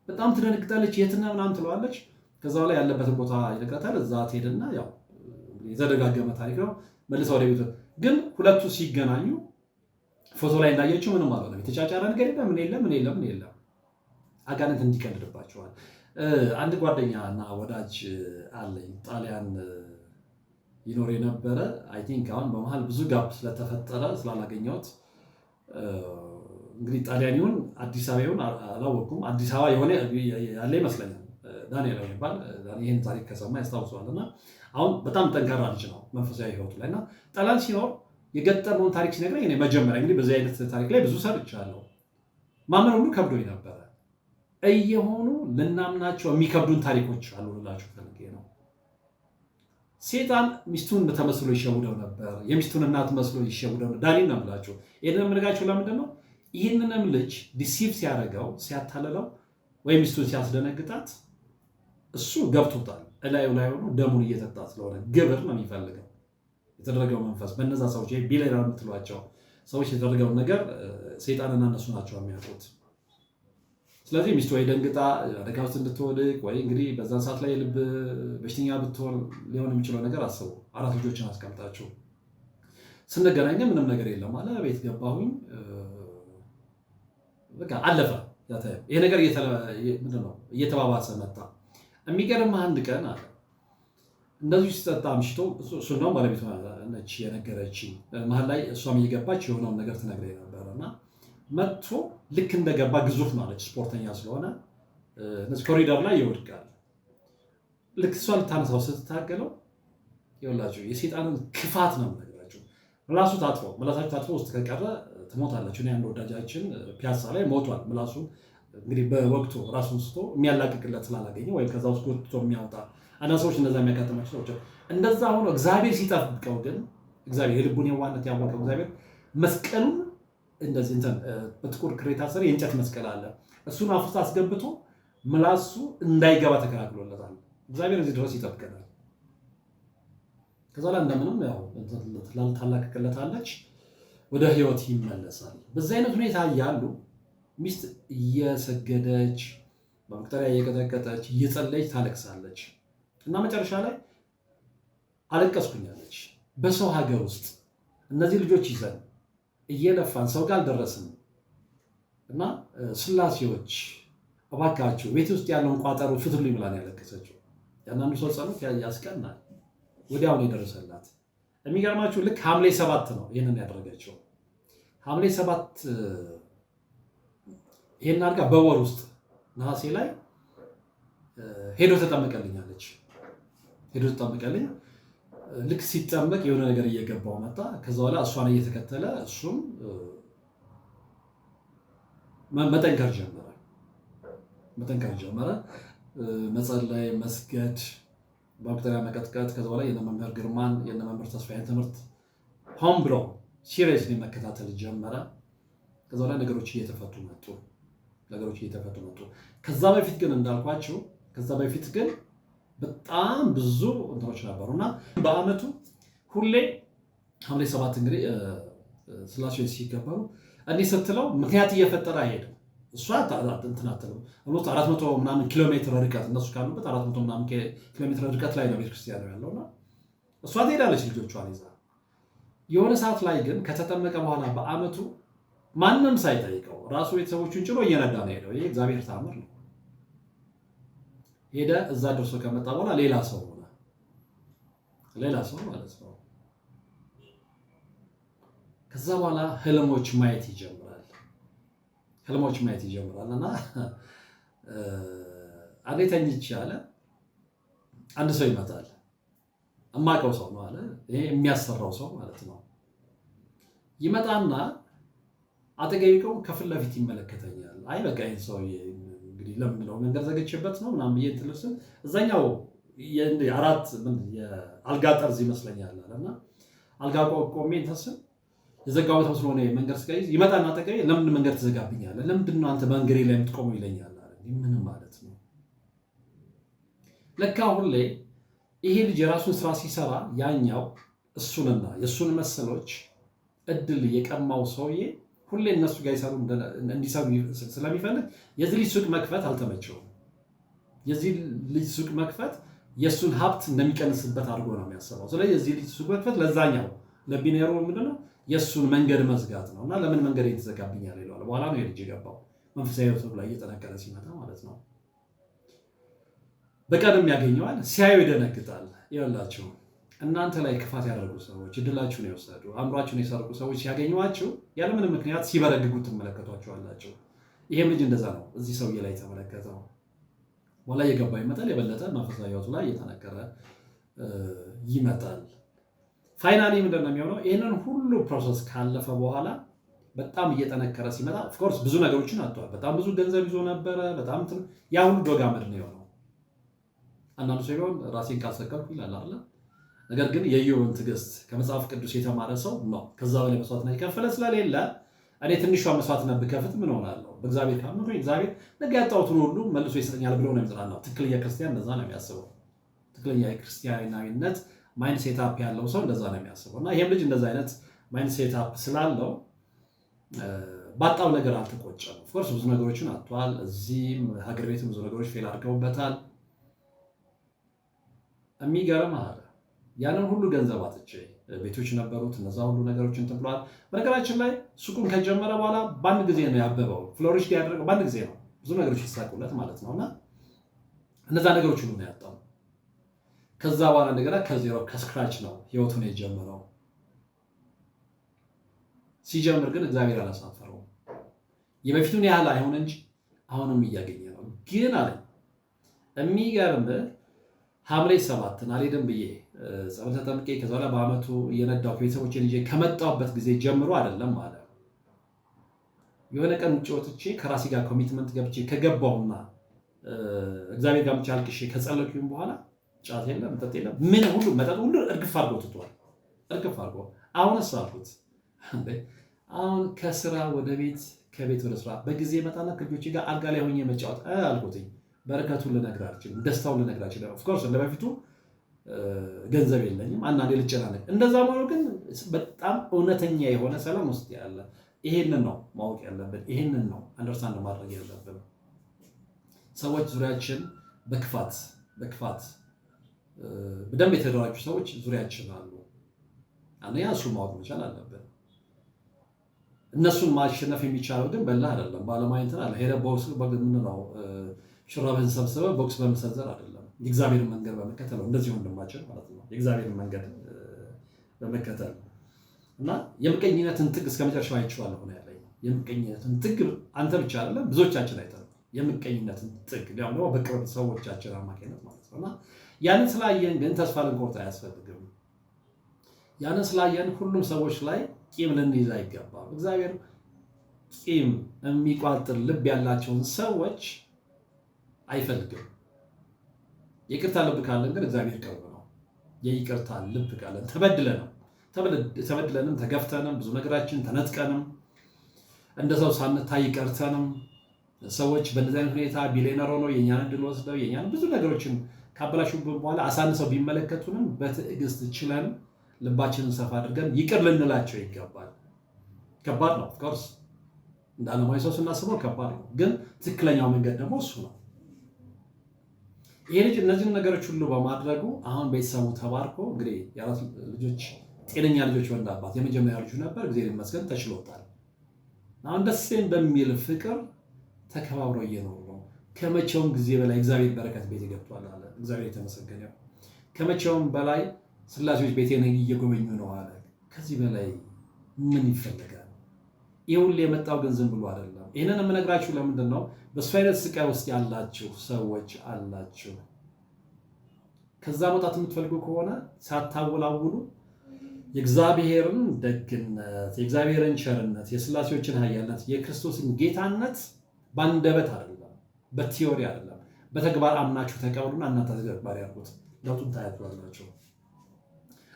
በጣም ትደነግጣለች። የትና ምናምን ትለዋለች። ከዛ ላይ ያለበትን ቦታ ይነግራታል። እዛ ትሄድና ያው የተደጋገመ ታሪክ ነው። መልሳ ወደ ቤቱ ግን ሁለቱ ሲገናኙ ፎቶ ላይ እንዳየችው ምንም አልሆነም። የተጫጫረ ነገር የለም ምን የለም። አጋንንት እንዲቀልድባቸዋል። አንድ ጓደኛ እና ወዳጅ አለኝ ጣሊያን ይኖር የነበረ አይ ቲንክ አሁን በመሃል ብዙ ጋፕ ስለተፈጠረ ስላላገኘሁት እንግዲህ ጣሊያን ይሁን አዲስ አበባ ይሁን አላወቅኩም። አዲስ አበባ የሆነ ያለ ይመስለኛል። ዳንኤል ይባል ይሄን ታሪክ ከሰማ ያስታውሰዋል። እና አሁን በጣም ጠንካራ ልጅ ነው መንፈሳዊ ህይወቱ ላይ እና ጣሊያን ሲኖር የገጠመውን ታሪክ ሲነግረኝ እኔ መጀመሪያ እንግዲህ በዚህ አይነት ታሪክ ላይ ብዙ ሰርቻለሁ። ማመን ሁሉ ከብዶኝ ነበረ። እየሆኑ ልናምናቸው የሚከብዱን ታሪኮች አሉ ልላችሁ ፈልጌ ነው። ሴጣን ሚስቱን ተመስሎ ይሸውደው ነበር። የሚስቱን እናት መስሎ ይሸውደው ነበር። ዳኒን ነው የምላችሁ። ይህንን የምንጋችሁ ለምንድን ነው? ይህንንም ልጅ ዲሲቭ ሲያደርገው ሲያታልለው ወይም ሚስቱን ሲያስደነግጣት እሱ ገብቶታል። እላዩ ላይ ሆኖ ደሙን እየጠጣ ስለሆነ ግብር ነው የሚፈልገው። የተደረገው መንፈስ በእነዛ ሰዎች ቢሌራ የምትሏቸው ሰዎች የተደረገውን ነገር ሴጣንና እነሱ ናቸው የሚያውቁት። ስለዚህ ሚስቱ ወይ ደንግጣ አደጋ ውስጥ እንድትወድቅ ወይ እንግዲህ በዛን ሰዓት ላይ የልብ በሽተኛ ብትሆን ሊሆን የሚችለው ነገር አስቡ። 4 ልጆችን አስቀምጣችሁ ስንገናኝ ምንም ነገር የለም አለ። ቤት ገባሁኝ በቃ አለፈ። ይሄ ነገር እየተባባሰ መጣ። የሚገርም አንድ ቀን አለ እንደዚህ ሲጠጣ አምሽቶ እሱ ነው ባለቤቷ ነች የነገረችኝ። መሀል ላይ እሷም እየገባች የሆነውን ነገር ትነግረኝ ነበር እና መጥቶ ልክ እንደገባ ግዙፍ ማለች ስፖርተኛ ስለሆነ እነዚህ ኮሪደር ላይ ይወድቃል። ልክ እሷ ልታነሳው ስትታገለው ይኸውላችሁ የሴጣንን ክፋት ነው የምነግራችሁ። ምላሱ ታጥፎ ምላሳችሁ ታጥፎ ውስጥ ከቀረ ትሞታላችሁ። እኔ አንድ ወዳጃችን ፒያሳ ላይ ሞቷል። ምላሱ እንግዲህ በወቅቱ ራሱን ስቶ የሚያላቅቅለት ስላላገኘ ወይም ከዛ ውስጥ ጎትቶ የሚያወጣ አንዳንድ ሰዎች እንደዛ የሚያጋጥማቸው ሰዎች እንደዛ ሆኖ እግዚአብሔር ሲጠብቀው ግን እግዚአብሔር የልቡን የዋህነት ያወቀው እግዚአብሔር መስቀሉን እንደዚህ በጥቁር ክሬታ ስር የእንጨት መስቀል አለ። እሱን አፍ ውስጥ አስገብቶ ምላሱ እንዳይገባ ተከላክሎለታል። እግዚአብሔር እዚህ ድረስ ይጠብቀናል። ከዛ ላይ እንደምንም ያው ታላቅቅለታለች፣ ወደ ህይወት ይመለሳል። በዚህ አይነት ሁኔታ ያሉ ሚስት እየሰገደች በመቁጠሪያ እየቀጠቀጠች እየጸለየች ታለቅሳለች እና መጨረሻ ላይ አለቀስኩኛለች። በሰው ሀገር ውስጥ እነዚህ ልጆች ይዘን እየለፋን ሰው ጋር አልደረስም እና ስላሴዎች እባካችሁ ቤት ውስጥ ያለውን ቋጠሮ ፍቱልኝ ብላ ነው ያለቀሰችው። ያንዳንዱ ሰው ጸሎት ያስቀናል። ወዲያውኑ የደረሰላት የሚገርማችሁ ልክ ሐምሌ 7 ነው ይህንን ያደረገችው። ሐምሌ 7 ይሄን አድርጋ በወር ውስጥ ነሐሴ ላይ ሄዶ ተጠመቀልኛለች። ሄዶ ተጠመቀልኝ። ልክ ሲጠመቅ የሆነ ነገር እየገባው መጣ። ከዛ በኋላ እሷን እየተከተለ እሱም መጠንከር ጀመረ። መጸለይ፣ መስገድ፣ በመቁጠሪያ መቀጥቀጥ። ከዛ በኋላ የነ መምህር ግርማን የነ መምህር ተስፋዬን ትምህርት ሆን ብሎ ሲሪየስሊ መከታተል ጀመረ። ከዛ በኋላ ነገሮች እየተፈቱ መጡ። ከዛ በፊት ግን እንዳልኳችሁ በጣም ብዙ እንትኖች ነበሩና በአመቱ ሁሌ ሐምሌ 7 እንግዲህ ስላሴዎች ሲከበሩ እንዲህ ስትለው ምክንያት እየፈጠረ አይሄድም። እሷ እንትን አትልም። 400 ምናምን ኪሎ ሜትር ርቀት እነሱ ካሉበት 400 ምናምን ኪሎ ሜትር ርቀት ላይ ነው ቤተክርስቲያኑ ያለውና እሷ ትሄዳለች ልጆቿን ይዛ። የሆነ ሰዓት ላይ ግን ከተጠመቀ በኋላ በአመቱ ማንም ሳይጠይቀው ራሱ ቤተሰቦቹን ጭኖ እየነዳ ነው ሄደው። ይሄ እግዚአብሔር ታምር ነው። ሄደ። እዛ ደርሶ ከመጣ በኋላ ሌላ ሰው ማለት ነው። ከዛ በኋላ ህልሞች ማየት ይጀምራል እና አንዴ ተኝቼ አለ አንድ ሰው ይመጣል። እማቀው ሰው ነው አለ። ይሄ የሚያሰራው ሰው ማለት ነው። ይመጣና አጠገቤ ቆሞ ከፊት ለፊት ይመለከተኛል። አይ በቃ ይሄን ሰው እንግዲህ ለምን ነው መንገድ ዘግቼበት ነው ምናምን ብዬ ትልስም እዛኛው የአራት የአልጋ ጠርዝ ይመስለኛል አለና አልጋ ቆሜ ተስም የዘጋሁት መስሎ ነው መንገድ ስቀይዝ ይመጣና አጠገቤ ለምን መንገድ ትዘጋብኛለህ? ለምንድን ነው አንተ መንገዴ ላይ የምትቆመው ይለኛል አለ። ምን ማለት ነው? ለካ ሁሌ ይሄ ልጅ የራሱን ስራ ሲሰራ ያኛው እሱንና የእሱን መሰሎች እድል የቀማው ሰውዬ ሁሌ እነሱ ጋር እንዲሰሩ ስለሚፈልግ የዚህ ልጅ ሱቅ መክፈት አልተመቸውም። የዚህ ልጅ ሱቅ መክፈት የእሱን ሀብት እንደሚቀንስበት አድርጎ ነው የሚያስበው። ስለዚህ የዚህ ልጅ ሱቅ መክፈት ለዛኛው ለቢኔሮ ምንድነው የእሱን መንገድ መዝጋት ነው እና ለምን መንገድ የተዘጋብኛል ይለዋል። በኋላ ነው የልጅ የገባው መንፈሳዊ ሕይወቱ ላይ እየጠነከረ ሲመጣ ማለት ነው። በቀንም ያገኘዋል። ሲያዩ ይደነግጣል። ይኸውላችሁ እናንተ ላይ ክፋት ያደረጉ ሰዎች፣ እድላችሁን የወሰዱ አእምሯችሁን የሰርቁ ሰዎች ሲያገኟችሁ ያለምንም ምክንያት ሲበረግጉ ትመለከቷቸዋላችሁ። ይሄም ልጅ እንደዛ ነው እዚህ ሰውዬ ላይ ተመለከተው። በኋላ እየገባ ይመጣል። የበለጠ መንፈሳዊ ሕይወቱ ላይ እየጠነከረ ይመጣል። ፋይናሊ ምንድን ነው የሚሆነው? ይህንን ሁሉ ፕሮሰስ ካለፈ በኋላ በጣም እየጠነከረ ሲመጣ ኦፍኮርስ ብዙ ነገሮችን አጥቷል። በጣም ብዙ ገንዘብ ይዞ ነበረ። በጣም ያ ሁሉ ዶግ አመድ ነው የሆነው። አንዳንዱ ሰው ቢሆን ራሴን ካልሰቀልኩ ይላል አይደል? ነገር ግን የኢዮብን ትዕግስት ከመጽሐፍ ቅዱስ የተማረ ሰው ነው ከዛ በላይ መስዋዕትነት የከፈለ ስለሌለ እኔ ትንሿ መስዋዕትነት ብከፍት ምን ሆናለሁ? በእግዚአብሔር ካመንኩኝ እግዚአብሔር ነገ ያጣሁትን ሁሉ መልሶ ይሰጠኛል ብሎ ነው የሚጽናናው። ትክክለኛ ክርስቲያን እንደዛ ነው የሚያስበው። ትክክለኛ የክርስቲያናዊነት ማይንድ ሴታፕ ያለው ሰው እንደዛ ነው የሚያስበው። እና ይሄም ልጅ እንደዛ አይነት ማይንድ ሴታፕ ስላለው ባጣው ነገር አልተቆጨም። ኦፍኮርስ ብዙ ነገሮችን አጥቷል። እዚህም ሀገር ቤትም ብዙ ነገሮች ፌል አድርገውበታል። የሚገርም አለ ያንን ሁሉ ገንዘብ አጥቼ ቤቶች ነበሩት እነዛ ሁሉ ነገሮችን ተብሏል። በነገራችን ላይ ሱቁን ከጀመረ በኋላ በአንድ ጊዜ ነው ያበበው። ፍሎሪሽ ያደረገው በአንድ ጊዜ ነው። ብዙ ነገሮች ይሳኩለት ማለት ነውና እነዛ ነገሮች ሁሉ ነው ያጣው። ከዛ በኋላ እንደገና ከዜሮ ከስክራች ነው ህይወቱን የጀመረው። ሲጀምር ግን እግዚአብሔር አላሳፈረው። የበፊቱን ያህል አይሆን እንጂ አሁንም እያገኘ ነው። ግን አለ የሚገርም ሐምሌ 7 አልሄድም ብዬ ጸበል ተጠምቄ ከዛ በኋላ በአመቱ እየነዳሁ ቤተሰቦቼን ይዤ ከመጣሁበት ጊዜ ጀምሮ አይደለም አለ የሆነ ቀን ውጭ ወጥቼ ከራሴ ጋር ኮሚትመንት ገብቼ ከገባሁና እግዚአብሔር ጋር አልቅሼ ከጸለይኩኝ በኋላ ጫት የለም መጠጥ የለም ምን ሁሉ መጠጥ ሁሉ እርግፍ አድርጎ ትቷል። እርግፍ አድርጎ አሁንስ አልኩት አሁን ከስራ ወደ ቤት ከቤት ወደ ስራ በጊዜ መጣና ከልጆቼ ጋር አልጋ ላይ ሆኜ መጫወት አልኩትኝ። በረከቱን ልነግርህ አልችልም፣ ደስታውን ልነግርህ አልችልም። ኦፍ ኮርስ እንደበፊቱ ገንዘብ የለኝም፣ አንዳንዴ ልጨናነቅ። እንደዛ ሆኖ ግን በጣም እውነተኛ የሆነ ሰላም ውስጥ ያለ ይሄንን ነው ማወቅ ያለብን። ይሄንን ነው አንደርስታንድ ማድረግ ያለብን። ሰዎች ዙሪያችን በክፋት በደንብ የተደራጁ ሰዎች ዙሪያችን አሉ። አንደኛ እሱ ማወቅ መቻል አለብን። እነሱን ማሸነፍ የሚቻለው ግን በላ አይደለም፣ ባለማየት አይደለም። ሄደ ቦክስ ምንለው ሹራብን ሰብስበህ ቦክስ በመሰንዘር አይደለም፣ የእግዚአብሔርን መንገድ በመከተል ነው። እንደዚህ ወንድማችን ማለት ነው የእግዚአብሔርን መንገድ በመከተል እና የምቀኝነትን ጥግ እስከመጨረሻው አይቼዋለሁ ነው ያለኝ። የምቀኝነትን ጥግ አንተ ብቻ አይደለም ብዙዎቻችን አይተናል። የምቀኝነትን ጥግ ደግሞ በቅርብ ሰዎቻችን አማካኝነት ማለት ነውና ያንን ስላየን ግን ተስፋ ልንቆርጥ አያስፈልግም። ያንን ስላየን ሁሉም ሰዎች ላይ ቂም ልንይዝ አይገባም። እግዚአብሔር ቂም የሚቋጥር ልብ ያላቸውን ሰዎች አይፈልግም። የይቅርታ ልብ ካለን ግን እግዚአብሔር ቅርብ ነው። የይቅርታ ልብ ካለን ተበድለንም ተገፍተንም ብዙ ነገራችን ተነጥቀንም እንደ ሰው ሳንታይ ቀርተንም ሰዎች በእንደዚህ አይነት ሁኔታ ቢሊየነር ሆነው የእኛን ዕድል ወስደው የእኛን ብዙ ነገሮችን ካበላሹብን በኋላ አሳንሰው ቢመለከቱንም በትዕግስት ችለን ልባችንን ሰፋ አድርገን ይቅር ልንላቸው ይገባል። ከባድ ነው ኦፍኮርስ እንደ ዓለማዊ ሰው ስናስበው ከባድ ነው፣ ግን ትክክለኛው መንገድ ደግሞ እሱ ነው። ይሄ ልጅ እነዚህን ነገሮች ሁሉ በማድረጉ አሁን ቤተሰቡ ተባርኮ እንግዲህ የአራት ልጆች ጤነኛ ልጆች ወንድ አባት የመጀመሪያ ልጁ ነበር። እግዚአብሔር ይመስገን ተችሎታል። አሁን ደስ በሚል ፍቅር ተከባብረው እየኖሩ ነው። ከመቼውም ጊዜ በላይ እግዚአብሔር በረከት ቤት ገብቷል አለ። እግዚአብሔር የተመሰገነ ነው። ከመቼውም በላይ ስላሴዎች ቤቴን እየጎበኙ ነው አለ። ከዚህ በላይ ምን ይፈልጋል? ይህ ሁሉ የመጣው ግን ዝም ብሎ አይደለም። ይህንን የምነግራችሁ ለምንድን ነው? በእሱ አይነት ስቃይ ውስጥ ያላችሁ ሰዎች አላችሁ። ከዛ መውጣት የምትፈልጉ ከሆነ ሳታወላውሉ የእግዚአብሔርን ደግነት፣ የእግዚአብሔርን ቸርነት፣ የስላሴዎችን ኃያልነት፣ የክርስቶስን ጌታነት በአንደበት አይደለም፣ በቲዮሪ አይደለም፣ በተግባር አምናችሁ ተቀበሉና እናንተ ተግባር ያድርጉት። ለውጡን ታያላችሁ።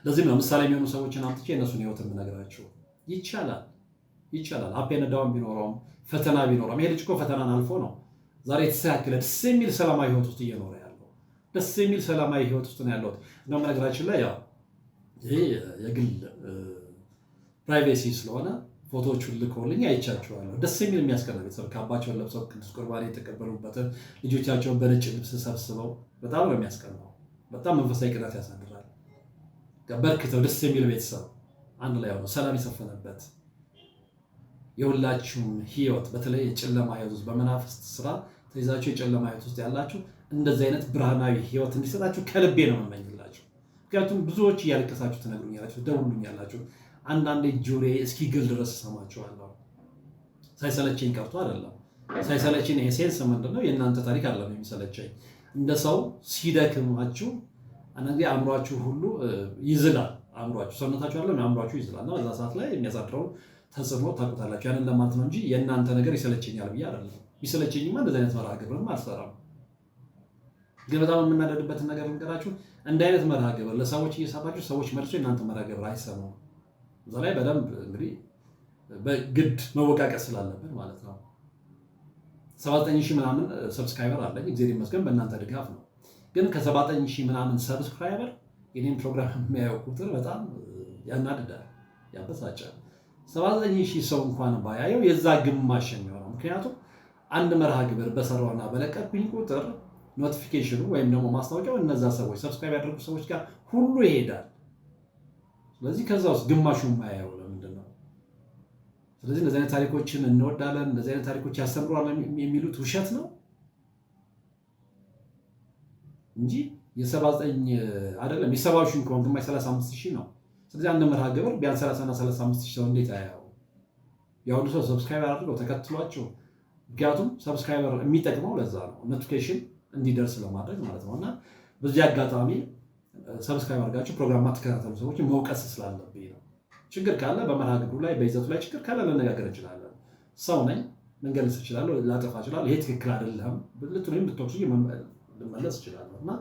ለዚህም ነው ምሳሌ የሚሆኑ ሰዎችን አምጥቼ እነሱን ህይወት የምነግራችሁ። ይቻላል። አፕ ኤንድ ዳውን ቢኖረውም ፈተና ቢኖረውም ይሄ ልጅ እኮ ፈተናን አልፎ ነው ዛሬ የተስተካከለ ደስ የሚል ሰላማዊ ህይወት ውስጥ እየኖረ ያለው። ደስ የሚል ሰላማዊ ህይወት ውስጥ ነው ያለው። እንደውም በነገራችን ላይ ያው ይሄ የግል ፕራይቬሲ ስለሆነ ፎቶዎቹን ልኮልኝ አይቻቸዋለሁ። ደስ የሚል የሚያስቀና ቤተሰብ ካባቸውን ለብሰው ቅዱስ ቁርባን የተቀበሉበትን ልጆቻቸውን በነጭ ልብስ ሰብስበው በጣም ነው የሚያስቀናው። በጣም መንፈሳዊ ቅናት ያሳድራል። በርክተው ደስ የሚል ቤተሰብ አንድ ላይ ሆነው ሰላም የሰፈነበት የሁላችሁም ህይወት በተለይ የጨለማ ህይወት ውስጥ በመናፍስት ስራ ተይዛችሁ የጨለማ ህይወት ውስጥ ያላችሁ እንደዚህ አይነት ብርሃናዊ ህይወት እንዲሰጣችሁ ከልቤ ነው የምመኝላችሁ። ምክንያቱም ብዙዎች እያለቀሳችሁ ትነግሩኛላችሁ፣ ደውሉኛላችሁ። አንዳንዴ ጆሮዬ እስኪግል ድረስ ሰማችኋለሁ። ሳይሰለቸኝ ቀርቶ አይደለም። ሳይሰለቸኝ ኤሴንስ ምንድነው? የእናንተ ታሪክ አይደለም የሚሰለቸኝ። እንደ ሰው ሲደክማችሁ አንዳንዴ አእምሯችሁ ሁሉ ይዝላል። አእምሯችሁ ሰውነታችሁ አይደለም አእምሯችሁ ይዝላል። እና በዛ ሰዓት ላይ የሚያሳድረው ተጽዕኖ ታውቁታላችሁ። ያንን ለማለት ነው እንጂ የእናንተ ነገር ይሰለቸኛል ብዬ አይደለም። ይሰለቸኝማ እንደዚህ አይነት መርሃ ግብርም አልሰራም። ግን በጣም የምናደድበትን ነገር ልንገራችሁ። እንደ አይነት መርሃ ግብር ለሰዎች እየሰራችሁ ሰዎች መልሶ የእናንተ መርሃ ግብር አይሰሙም። እዛ ላይ በደንብ እንግዲህ በግድ መወቃቀስ ስላለብን ማለት ነው። 79,000 ምናምን ሰብስክራይበር አለኝ፣ እግዚአብሔር ይመስገን በእናንተ ድጋፍ ነው። ግን ከ79,000 ምናምን ሰብስክራይበር የኔን ፕሮግራም የሚያየው ቁጥር በጣም ያናድዳል፣ ያበሳጫል። 79,000 ሰው እንኳን ባያየው የዛ ግማሽ የሚሆነው ምክንያቱም አንድ መርሃ ግብር በሰራውና በለቀቅኩኝ ቁጥር ኖቲፊኬሽኑ ወይም ደግሞ ማስታወቂያው እነዛ ሰዎች ሰብስክራይብ ያደረጉ ሰዎች ጋር ሁሉ ይሄዳል። ስለዚህ ከዛ ውስጥ ግማሹ የማያየው ለምንድን ነው? ስለዚህ እንደዚህ አይነት ታሪኮችን እንወዳለን፣ እንደዚህ አይነት ታሪኮች ያስተምሯል የሚሉት ውሸት ነው እንጂ የ79 አይደለም። የ70,000 እንኳን ግማሽ 35,000 ነው። ስለዚህ አንድ መርሃ ግብር ቢያንስ 30 እና 35,000 ሰው እንዴት አያየው? ያው ሰው ሰብስክራይብ አድርገው ተከትሏቸው። ምክንያቱም ሰብስክራይበር የሚጠቅመው ለዛ ነው፣ ኖቲፊኬሽን እንዲደርስ ለማድረግ ማለት ነው። እና በዚህ አጋጣሚ ሰብስክራይብ አድርጋችሁ ፕሮግራም ማትከታተሉ ሰዎች መውቀስ ስላለብኝ ነው። ችግር ካለ በመርሃ ግብሩ ላይ በይዘቱ ላይ ችግር ካለ ልነጋገር እንችላለን። ሰው ነኝ፣ መንገልጽ እችላለሁ፣ ላጠፋ እችላለሁ። ይሄ ትክክል አይደለም ብትሉኝ ብትወቅሱ ልመለስ እችላለሁ። እና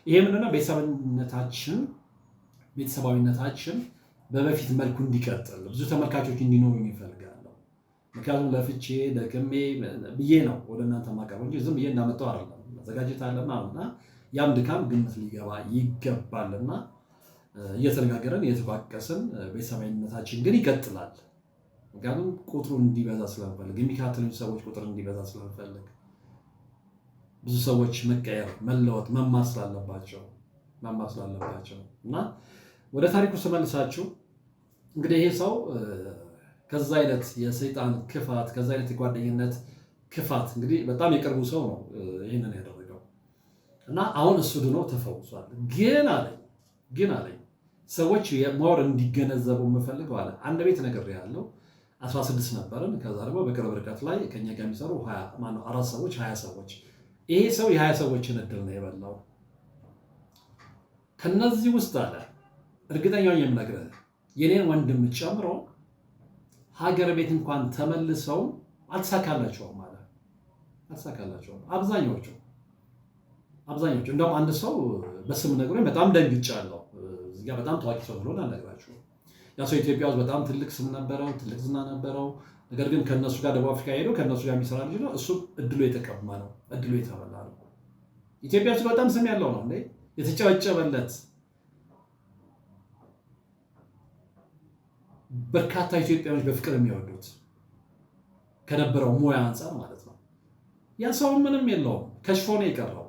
ይሄ ምንድነው ቤተሰባዊነታችን በበፊት መልኩ እንዲቀጥል ብዙ ተመልካቾች እንዲኖሩኝ ይፈልጋለሁ። ምክንያቱም ለፍቼ ደክሜ ብዬ ነው ወደ እናንተ ማቀርበው እንጂ ዝም ብዬ እንዳመጣው አይደለም። መዘጋጀት አለና ያም ድካም ግምት ሊገባ ይገባልና እየተነጋገረን እየተባቀስን ቤተሰባዊነታችን ግን ይቀጥላል። ምክንያቱም ቁጥሩ እንዲበዛ ስለምፈልግ፣ የሚከታተሉኝ ሰዎች ቁጥር እንዲበዛ ስለምፈልግ፣ ብዙ ሰዎች መቀየር፣ መለወጥ፣ መማር ስላለባቸው እና ወደ ታሪኩ ስመልሳችሁ እንግዲህ ይሄ ሰው ከዛ አይነት የሰይጣን ክፋት ከዛ አይነት የጓደኝነት ክፋት እንግዲህ በጣም የቅርቡ ሰው ነው ይህንን ያደረገው እና አሁን እሱ ድኖ ተፈውሷል። ግን አለኝ ሰዎች ማወር እንዲገነዘቡ የምፈልገው አለ አንድ ቤት ነገር ያለው 16 ነበርን። ከዛ ደግሞ በቅርብ ርቀት ላይ ከኛ ጋር የሚሰሩ 4 ሰዎች 20 ሰዎች። ይሄ ሰው የ20 ሰዎችን እድል ነው የበላው። ከነዚህ ውስጥ አለ እርግጠኛው የምነግርህ የኔን ወንድም ጨምሮ ሀገር ቤት እንኳን ተመልሰው አልተሳካላቸውም ማለት አልተሳካላቸውም። አብዛኞቹ እንደውም አንድ ሰው በስም ነግሮኝ በጣም ደንግጫለሁ። እዚህ ጋር በጣም ታዋቂ ሰው ብሎን አልነግራችሁም። ያ ሰው ኢትዮጵያ ውስጥ በጣም ትልቅ ስም ነበረው፣ ትልቅ ዝና ነበረው። ነገር ግን ከነሱ ጋር ደቡብ አፍሪካ ሄዶ ከነሱ ጋር የሚሰራ ልጅ ነው። እሱ እድሉ የተቀማ ነው፣ እድሉ የተበላ ነው። ኢትዮጵያ ውስጥ በጣም ስም ያለው ነው እንዴ፣ የተጨበጨበለት በርካታ ኢትዮጵያኖች በፍቅር የሚወዱት ከነበረው ሙያ አንጻር ማለት ነው። ያ ሰው ምንም የለውም፣ ከሽፎ ነው የቀረው።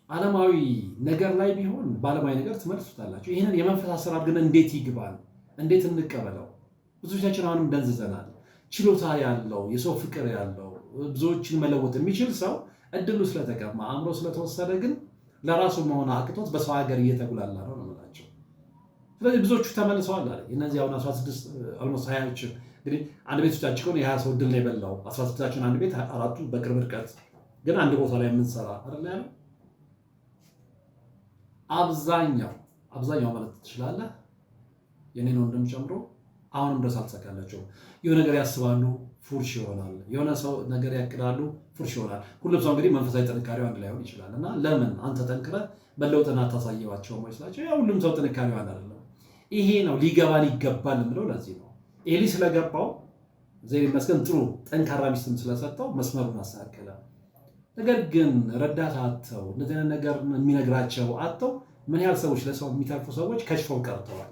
ዓለማዊ ነገር ላይ ቢሆን በዓለማዊ ነገር ትመልሱታላችሁ። ይህንን የመንፈስ አሰራር ግን እንዴት ይግባል? እንዴት እንቀበለው? ብዙዎቻችን አሁንም ደንዝዘናል። ችሎታ ያለው የሰው ፍቅር ያለው ብዙዎችን መለወጥ የሚችል ሰው እድሉ ስለተቀማ አእምሮ ስለተወሰደ ግን ለራሱ መሆን አቅቶት በሰው ሀገር እየተጉላላ ነው የምላቸው። ስለዚህ ብዙዎቹ ተመልሰዋል አለ። እነዚህ አሁን 16 ኦልሞስት 20ዎች እንግዲህ አንድ ቤት ውስጥ ከሆነ የ20 ሰው እድል ነው የበላው። 16ታችን አንድ ቤት፣ 4ቱ በቅርብ ርቀት ግን አንድ ቦታ ላይ የምንሰራ አይደል ያለው። አብዛኛው ማለት ትችላለህ የኔን ወንድም ጨምሮ አሁንም ድረስ አልተሳካላቸውም። የሆነ ነገር ያስባሉ፣ ፉርሽ ይሆናል። የሆነ ሰው ነገር ያቅዳሉ፣ ፉርሽ ይሆናል። ሁሉም ሰው እንግዲህ መንፈሳዊ ጥንካሬው አንድ ላይ ሆን ይችላል እና ለምን አንተ ጠንክረህ መለውጥን አታሳየዋቸውም ወይ ስላቸው፣ ያው ሁሉም ሰው ጥንካሬው አንድ አይደለም። ይሄ ነው ሊገባን ይገባል የምለው ለዚህ ነው። ኤሊ ስለገባው እግዚአብሔር ይመስገን ጥሩ ጠንካራ ሚስትም ስለሰጠው መስመሩን አስተካከለ። ነገር ግን ረዳት አጥተው እንደዚህ አይነት ነገር የሚነግራቸው አጥተው ምን ያህል ሰዎች ለሰው የሚተርፉ ሰዎች ከሽፈው ቀርተዋል።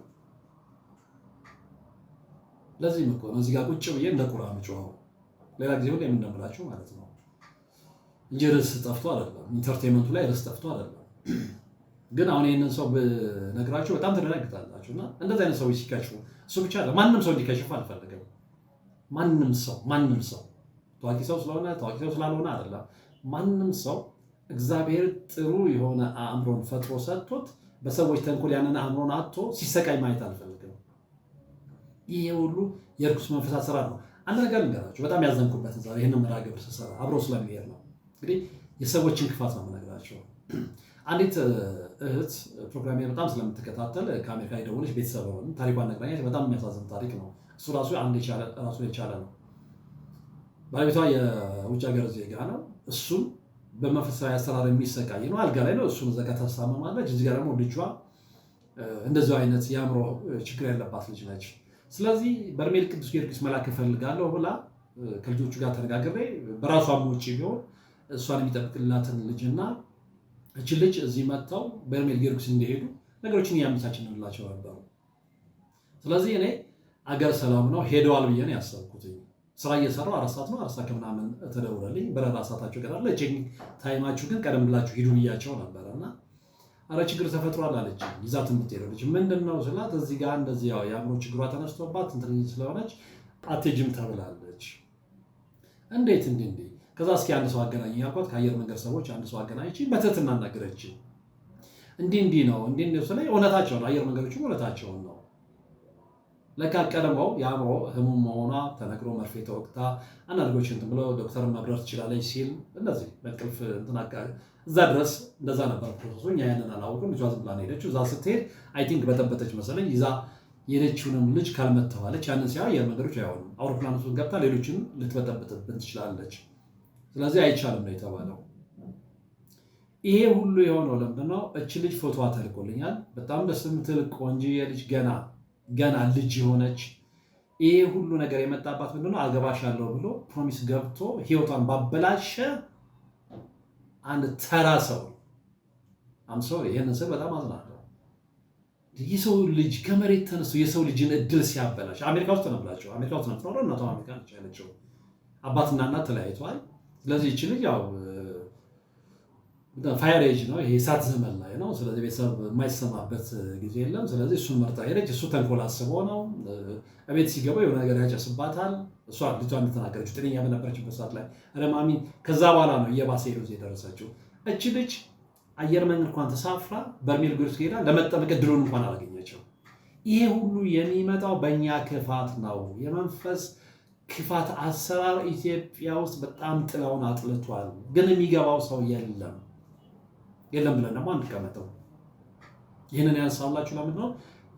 ለዚህም እኮ ነው እዚህ ጋር ቁጭ ብዬ እንደ ቁራ ምጮኸው። ሌላ ጊዜ ሁሉ የምንደምላችሁ ማለት ነው እንጂ ርዕስ ጠፍቶ አይደለም፣ ኢንተርቴንመንቱ ላይ ርዕስ ጠፍቶ አይደለም። ግን አሁን ይህንን ሰው ብነግራችሁ በጣም ትደነግጣላችሁ። እና እንደዚህ አይነት ሰዎች ሲከሽፉ እሱ ብቻ አለ ማንም ሰው እንዲከሽፍ አልፈልግም። ማንም ሰው ታዋቂ ሰው ስለሆነ ታዋቂ ሰው ስላልሆነ አይደለም። ማንም ሰው እግዚአብሔር ጥሩ የሆነ አእምሮን ፈጥሮ ሰጥቶት በሰዎች ተንኮል ያንን አእምሮን አጥቶ ሲሰቃይ ማየት አልፈልግም። ይሄ ሁሉ የርኩስ መንፈስ አሰራር ነው። አንድ ነገር ልንገራችሁ፣ በጣም ያዘንኩበት ዛሬ ይህንን መርሃ ግብር ስሰራ አብሮ ስለሚሄድ ነው። እንግዲህ የሰዎችን ክፋት ነው የምነግራቸው። አንዲት እህት ፕሮግራሜን በጣም ስለምትከታተል ከአሜሪካ የደወለች ቤተሰብ ሆን ታሪኳን ነግራኛች። በጣም የሚያሳዝን ታሪክ ነው። እሱ ራሱን የቻለ ነው። ባለቤቷ የውጭ ሀገር ዜጋ ነው። እሱም በመንፈሳዊ አሰራር የሚሰቃይ ነው። አልጋ ላይ ነው። እሱን ዘጋ ታስታመማለች። እዚህ ጋር ደግሞ ልጇ እንደዚሁ አይነት የአእምሮ ችግር ያለባት ልጅ ነች። ስለዚህ በርሜል ቅዱስ ጊዮርጊስ መላክ እፈልጋለሁ ብላ ከልጆቹ ጋር ተነጋግሬ በራሷም ውጭ ቢሆን እሷን የሚጠብቅላትን ልጅና እችን ልጅ እዚህ መጥተው በርሜል ጊዮርጊስ እንዲሄዱ ነገሮችን እያመቻችንላቸው ነበሩ። ስለዚህ እኔ አገር ሰላም ነው ሄደዋል ብዬ ነው ያሰብኩት። ስራ እየሰራሁ 4 ሰዓት ነው 4 ሰዓት ከምናምን ተደውለልኝ በረራ ሰዓታቸው ቀራለ ቼኪንግ ታይማችሁ ግን ቀደም ብላችሁ ሂዱ ብያቸው ነበረ እና አረ ችግር ተፈጥሯል አለች። ይዛት የምትሄደው ልጅ ምንድን ነው ስላት እዚህ ጋር እንደዚህ ያው የአእምሮ ችግሯ ተነስቶባት እንትን ስለሆነች አትሄጂም ተብላለች። እንዴት እንዴ? ከዛ እስኪ አንድ ሰው አገናኝ ያልኳት ከአየር መንገድ ሰዎች አንድ ሰው አገናኝች በትህትና አናገረች። እንዲህ ነው ስለ እውነታቸው ነው። አየር መንገዶቹ እውነታቸውን ነው። ለካ ቀድመው የአእምሮ ህሙም መሆኗ ተነግሮ መርፌ ተወቅታ አንዳንዶች እንትን ብለው ዶክተር መብረር ትችላለች ሲል እንደዚህ በእንቅልፍ እንትን እዛ ድረስ እንደዛ ነበር ፕሮሰሱ። እኛ ያንን አላወቅም። ልጇ ዝም ብላ ነው ሄደችው። እዛ ስትሄድ አይ ቲንክ በጠበጠች መሰለኝ ይዛ የሄደችውንም ልጅ ካልመተዋለች ያንን ሲያ አየር መንገዶች አይሆንም። አውሮፕላን ውስጥ ገብታ ሌሎችን ልትበጠብጥብን ትችላለች። ስለዚህ አይቻልም ነው የተባለው። ይሄ ሁሉ የሆነው ለምንድን ነው? እች ልጅ ፎቶዋ ተልኮልኛል። በጣም ደስ የምትል ቆንጆዬ ልጅ ገና ልጅ የሆነች ይሄ ሁሉ ነገር የመጣባት ምንድነው? አገባሻለሁ ብሎ ፕሮሚስ ገብቶ ህይወቷን ባበላሸ አንድ ተራ ሰው አምሶ ይሄንን ስል በጣም አዝናለሁ። የሰው ልጅ ከመሬት ተነስቶ የሰው ልጅን እድል ሲያበላሽ አሜሪካ ውስጥ ነው ብላችሁ አሜሪካ ውስጥ ነው ተኖረ እናቷ አሜሪካ ነች ያለችው። አባትና እናት ተለያይተዋል። ስለዚህ እቺ ልጅ ያው ፋየር ኤጅ ነው ይሄ እሳት ዘመን ላይ ነው። ስለዚህ ቤተሰብ የማይሰማበት ጊዜ የለም። ስለዚህ እሱን መርጣ ሄደች። እሱ ተንኮል አስቦ ነው። እቤት ሲገባ የሆነ ነገር ያጨስባታል። እሷ ልጇ እንደተናገረችው ጤነኛ በነበረችበት ሰዓት ላይ ረማሚ ከዛ በኋላ ነው እየባሰ ሄዶ የደረሰችው። እቺ ልጅ አየር መንገድ እንኳን ተሳፍራ በርሜል ጊዮርጊስ ሄዳ ለመጠመቅ እድሉን እንኳን አላገኘችው። ይሄ ሁሉ የሚመጣው በእኛ ክፋት ነው። የመንፈስ ክፋት አሰራር ኢትዮጵያ ውስጥ በጣም ጥላውን አጥልቷል። ግን የሚገባው ሰው የለም ብለን ደግሞ አንቀመጠው። ይህንን ያነሳሁላችሁ ለምንድን ነው?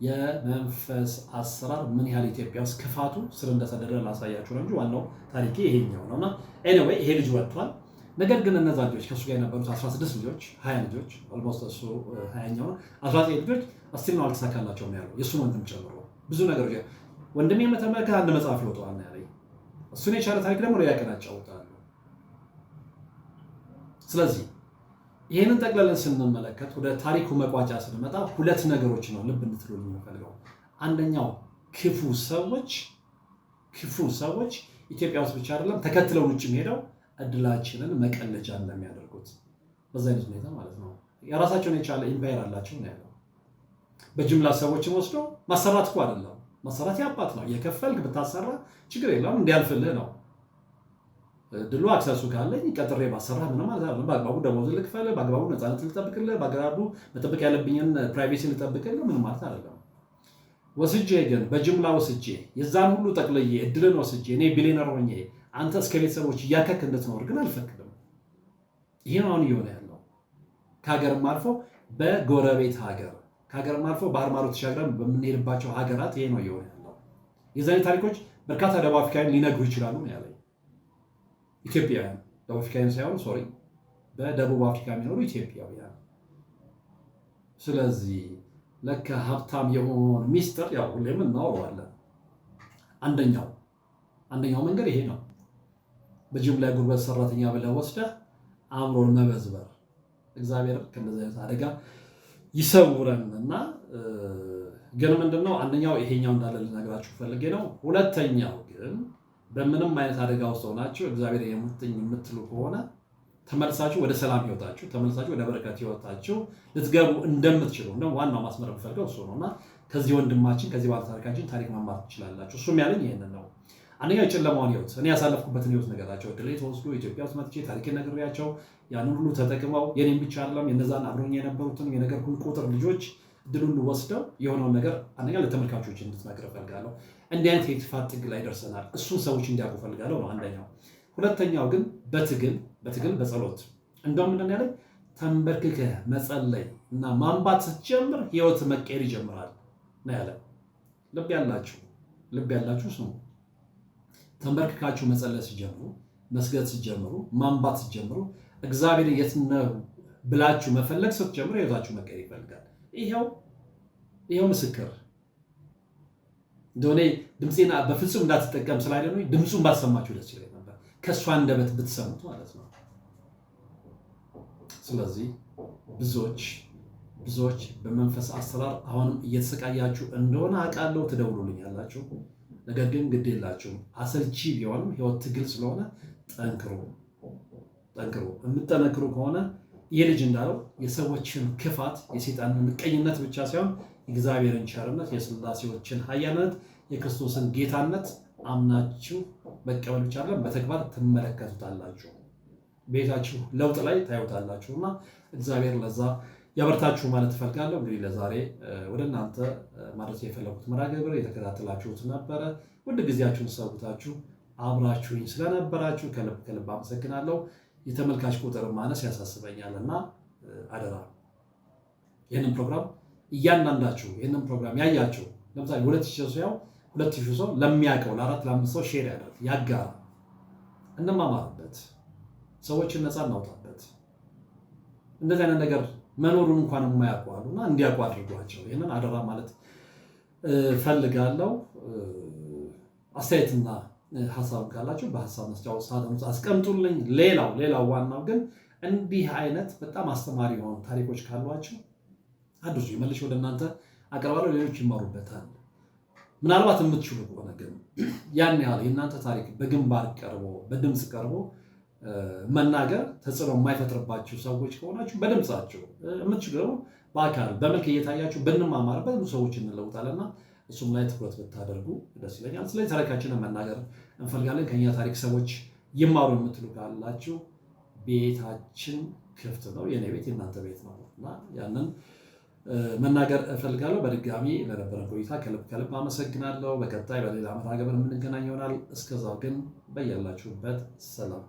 የመንፈስ አሰራር ምን ያህል ኢትዮጵያ ውስጥ ክፋቱ ስር እንደሰደደ ላሳያችሁ ነው እንጂ ዋናው ታሪኬ ይሄኛው ነውና ኤኒዌይ ይሄ ልጅ ወጥቷል። ነገር ግን እነዛ ልጆች ከእሱ ጋር የነበሩት 16 ልጆች 20 ልጆች ኦልሞስት እሱ 20ኛው ነው 19 ልጆች አስቲል ነው አልተሳካላቸውም ያለው የእሱን ወንድም ጨምሮ ብዙ ነገሮች ወንድሜ መተመልከት አንድ መጽሐፍ ይወጣዋል ነው ያለኝ። እሱን የቻለ ታሪክ ደግሞ ሌላ ቀን አጫውታለሁ። ስለዚህ ይህንን ጠቅለልን ስንመለከት ወደ ታሪኩ መቋጫ ስንመጣ ሁለት ነገሮች ነው ልብ እንድትሉልኝ የምፈልገው። አንደኛው ክፉ ሰዎች ኢትዮጵያ ውስጥ ብቻ አይደለም ተከትለው ውጭ ሄደው እድላችንን መቀለጃ እንደሚያደርጉት በዛ አይነት ሁኔታ ማለት ነው። የራሳቸውን የቻለ ኢምፓየር አላቸው ነው ያለው። በጅምላ ሰዎችን ወስዶ ማሰራት እኮ አይደለም። ማሰራት ያባት ነው። የከፈልክ ብታሰራ ችግር የለውም እንዲያልፍልህ ነው። ድሉ አክሰሱ ካለኝ ቀጥሬ ባሰራ ምንም ማለት አይደለም። በአግባቡ ደሞዝ ልክፈልህ፣ በአግባቡ ነፃነት ልጠብቅልህ፣ በአግባቡ መጠበቅ ያለብኝን ፕራይቬሲ ልጠብቅልህ ምንም ማለት አይደለም። ወስጄ ግን በጅምላ ወስጄ የዛን ሁሉ ጠቅልዬ እድልን ወስጄ እኔ ቢሊነር ሆኜ አንተ እስከ ቤተሰቦች እያከክ እንድትኖር ግን አልፈቅድም። ይሄ ነው አሁን እየሆነ ያለው። ከሀገርም አልፎ በጎረቤት ሀገር ከሀገርም አልፎ ባህር ማዶ ተሻግረን በምንሄድባቸው ሀገራት ይሄ ነው እየሆነ ያለው። የዛኔ ታሪኮች በርካታ ደቡብ አፍሪካውያን ሊነግሩ ይችላሉ ነው ያለኝ። ኢትዮጵያውያን ደቡብ አፍሪካውያን ሳይሆን ሶሪ በደቡብ አፍሪካ የሚኖሩ ኢትዮጵያውያን። ስለዚህ ለካ ሀብታም የሆነ ሚስጥር ያው ሁሌም እናወራዋለን። አንደኛው መንገድ ይሄ ነው። በጅምላ ጉልበት ሰራተኛ ብለህ ወስደህ አእምሮን መበዝበር። እግዚአብሔር ከእንደዚህ አይነት አደጋ ይሰውረን እና ግን ምንድነው አንደኛው ይሄኛው እንዳለ ልነግራችሁ ፈልጌ ነው። ሁለተኛው ግን በምንም አይነት አደጋ ውስጥ ሆናችሁ እግዚአብሔር የሙጥኝ የምትሉ ከሆነ ተመልሳችሁ ወደ ሰላም ህይወታችሁ ተመልሳችሁ ወደ በረከት ህይወታችሁ ልትገቡ እንደምትችሉ እንደው ዋናው ማስመር የምፈልገው እሱ ነውና ከዚህ ወንድማችን ከዚህ ባለ ታሪካችን ታሪክ መማር ትችላላችሁ። እሱም ያለኝ ይሄንን ነው። አንደኛው የጨለማውን ህይወት እኔ ያሳለፍኩበትን ህይወት ነገራቸው። እድሌ ተወስዶ ኢትዮጵያ ውስጥ መጥቼ ታሪክን ነግሬያቸው ያንን ሁሉ ተጠቅመው የኔም ብቻ አይደለም የነዛን አብሮኝ የነበሩትን የነገርኩን ቁጥር ልጆች እድሉን ወስደው የሆነውን ነገር አንደኛ ለተመልካቾች እንድትነግር እፈልጋለሁ። እንዲህ አይነት የክፋት ጥግ ላይ ደርሰናል። እሱን ሰዎች እንዲያውቁ እፈልጋለሁ ነው አንደኛው። ሁለተኛው ግን በትግል በጸሎት እንደውም ምንድን ያለኝ ተንበርክከህ መጸለይ እና ማንባት ስትጀምር ህይወት መቀየር ይጀምራል ነው ያለ። ልብ ያላችሁ ስሙ። ተንበርክካችሁ መጸለይ ሲጀምሩ፣ መስገድ ሲጀምሩ፣ ማንባት ሲጀምሩ እግዚአብሔር የት ነው ብላችሁ መፈለግ ስትጀምሩ ህይወታችሁ መቀየር ይፈልጋል። ይሄው ምስክር እንደሆነ ድምፄን በፍጹም እንዳትጠቀም ስላይደሉ ድምፁን ባሰማችሁ ደስ ይለኝ ነበር፣ ከእሷ አንደበት ብትሰሙት ማለት ነው። ስለዚህ ብዙዎች በመንፈስ አሰራር አሁንም እየተሰቃያችሁ እንደሆነ አውቃለሁ። ትደውሉልኛላችሁ። ነገር ግን ግድ የላችሁም። አሰልቺ ቢሆንም ህይወት ትግል ስለሆነ ጠንክሩ። የምትጠነክሩ ከሆነ ይህ ልጅ እንዳለው የሰዎችን ክፋት፣ የሰይጣንን ምቀኝነት ብቻ ሳይሆን የእግዚአብሔርን ቸርነት፣ የሥላሴዎችን ኃያልነት፣ የክርስቶስን ጌታነት አምናችሁ መቀበል ብቻ አይደለም በተግባር ትመለከቱታላችሁ። ቤታችሁ ለውጥ ላይ ታዩታላችሁና እግዚአብሔር ለዛ ያበርታችሁ ማለት እፈልጋለሁ። እንግዲህ ለዛሬ ወደ እናንተ ማድረስ የፈለጉት መርሃ ግብር የተከታተላችሁት ነበረ። ውድ ጊዜያችሁን ሰውታችሁ አብራችሁኝ ስለነበራችሁ ከልብ አመሰግናለሁ። የተመልካች ቁጥር ማነስ ያሳስበኛልና አደራ ይህንን ፕሮግራም እያንዳንዳችሁ ይህንን ፕሮግራም ያያችሁ ለምሳሌ 2000 ሰው ለሚያውቀው ለ4-5 ሰው ሼር ያደርግ፣ ያጋራ፣ እንማማርበት፣ ሰዎችን ነፃ እናውጣበት። እንደዚህ አይነት ነገር መኖሩን እንኳን የማያውቁ አሉና እንዲያውቁ አድርጓቸው። ይህንን አደራ ማለት ፈልጋለሁ። አስተያየትና ሀሳብ ካላችሁ በሀሳብ መስጫው ሳጥን ውስጥ አስቀምጡልኝ። ሌላው ዋናው ግን እንዲህ አይነት በጣም አስተማሪ የሆኑ ታሪኮች ካሏችሁ አድርሱ፣ መልሼ ወደ እናንተ አቀርባለሁ። ሌሎች ይማሩበታል። ምናልባት የምትችሉ ከሆነ ግን ያን ያህል የእናንተ ታሪክ በግንባር ቀርቦ በድምፅ ቀርቦ መናገር ተጽዕኖ የማይፈጥርባችሁ ሰዎች ከሆናችሁ በድምፃችሁ የምትችሉ በአካል በመልክ እየታያችሁ ብንማማርበት ብዙ ሰዎች እንለውጣለና እሱም ላይ ትኩረት ብታደርጉ ደስ ይለኛል። ስለዚህ ታሪካችንን መናገር እንፈልጋለን። ከኛ ታሪክ ሰዎች ይማሩ የምትሉ ካላችሁ ቤታችን ክፍት ነው። የኔ ቤት የእናንተ ቤት ነው እና ያንን መናገር እፈልጋለሁ። በድጋሚ ለነበረን ቆይታ ከልብ አመሰግናለሁ። በቀጣይ በሌላ መርሃ ግብር የምንገናኝ ይሆናል። እስከዛው ግን በያላችሁበት ሰላም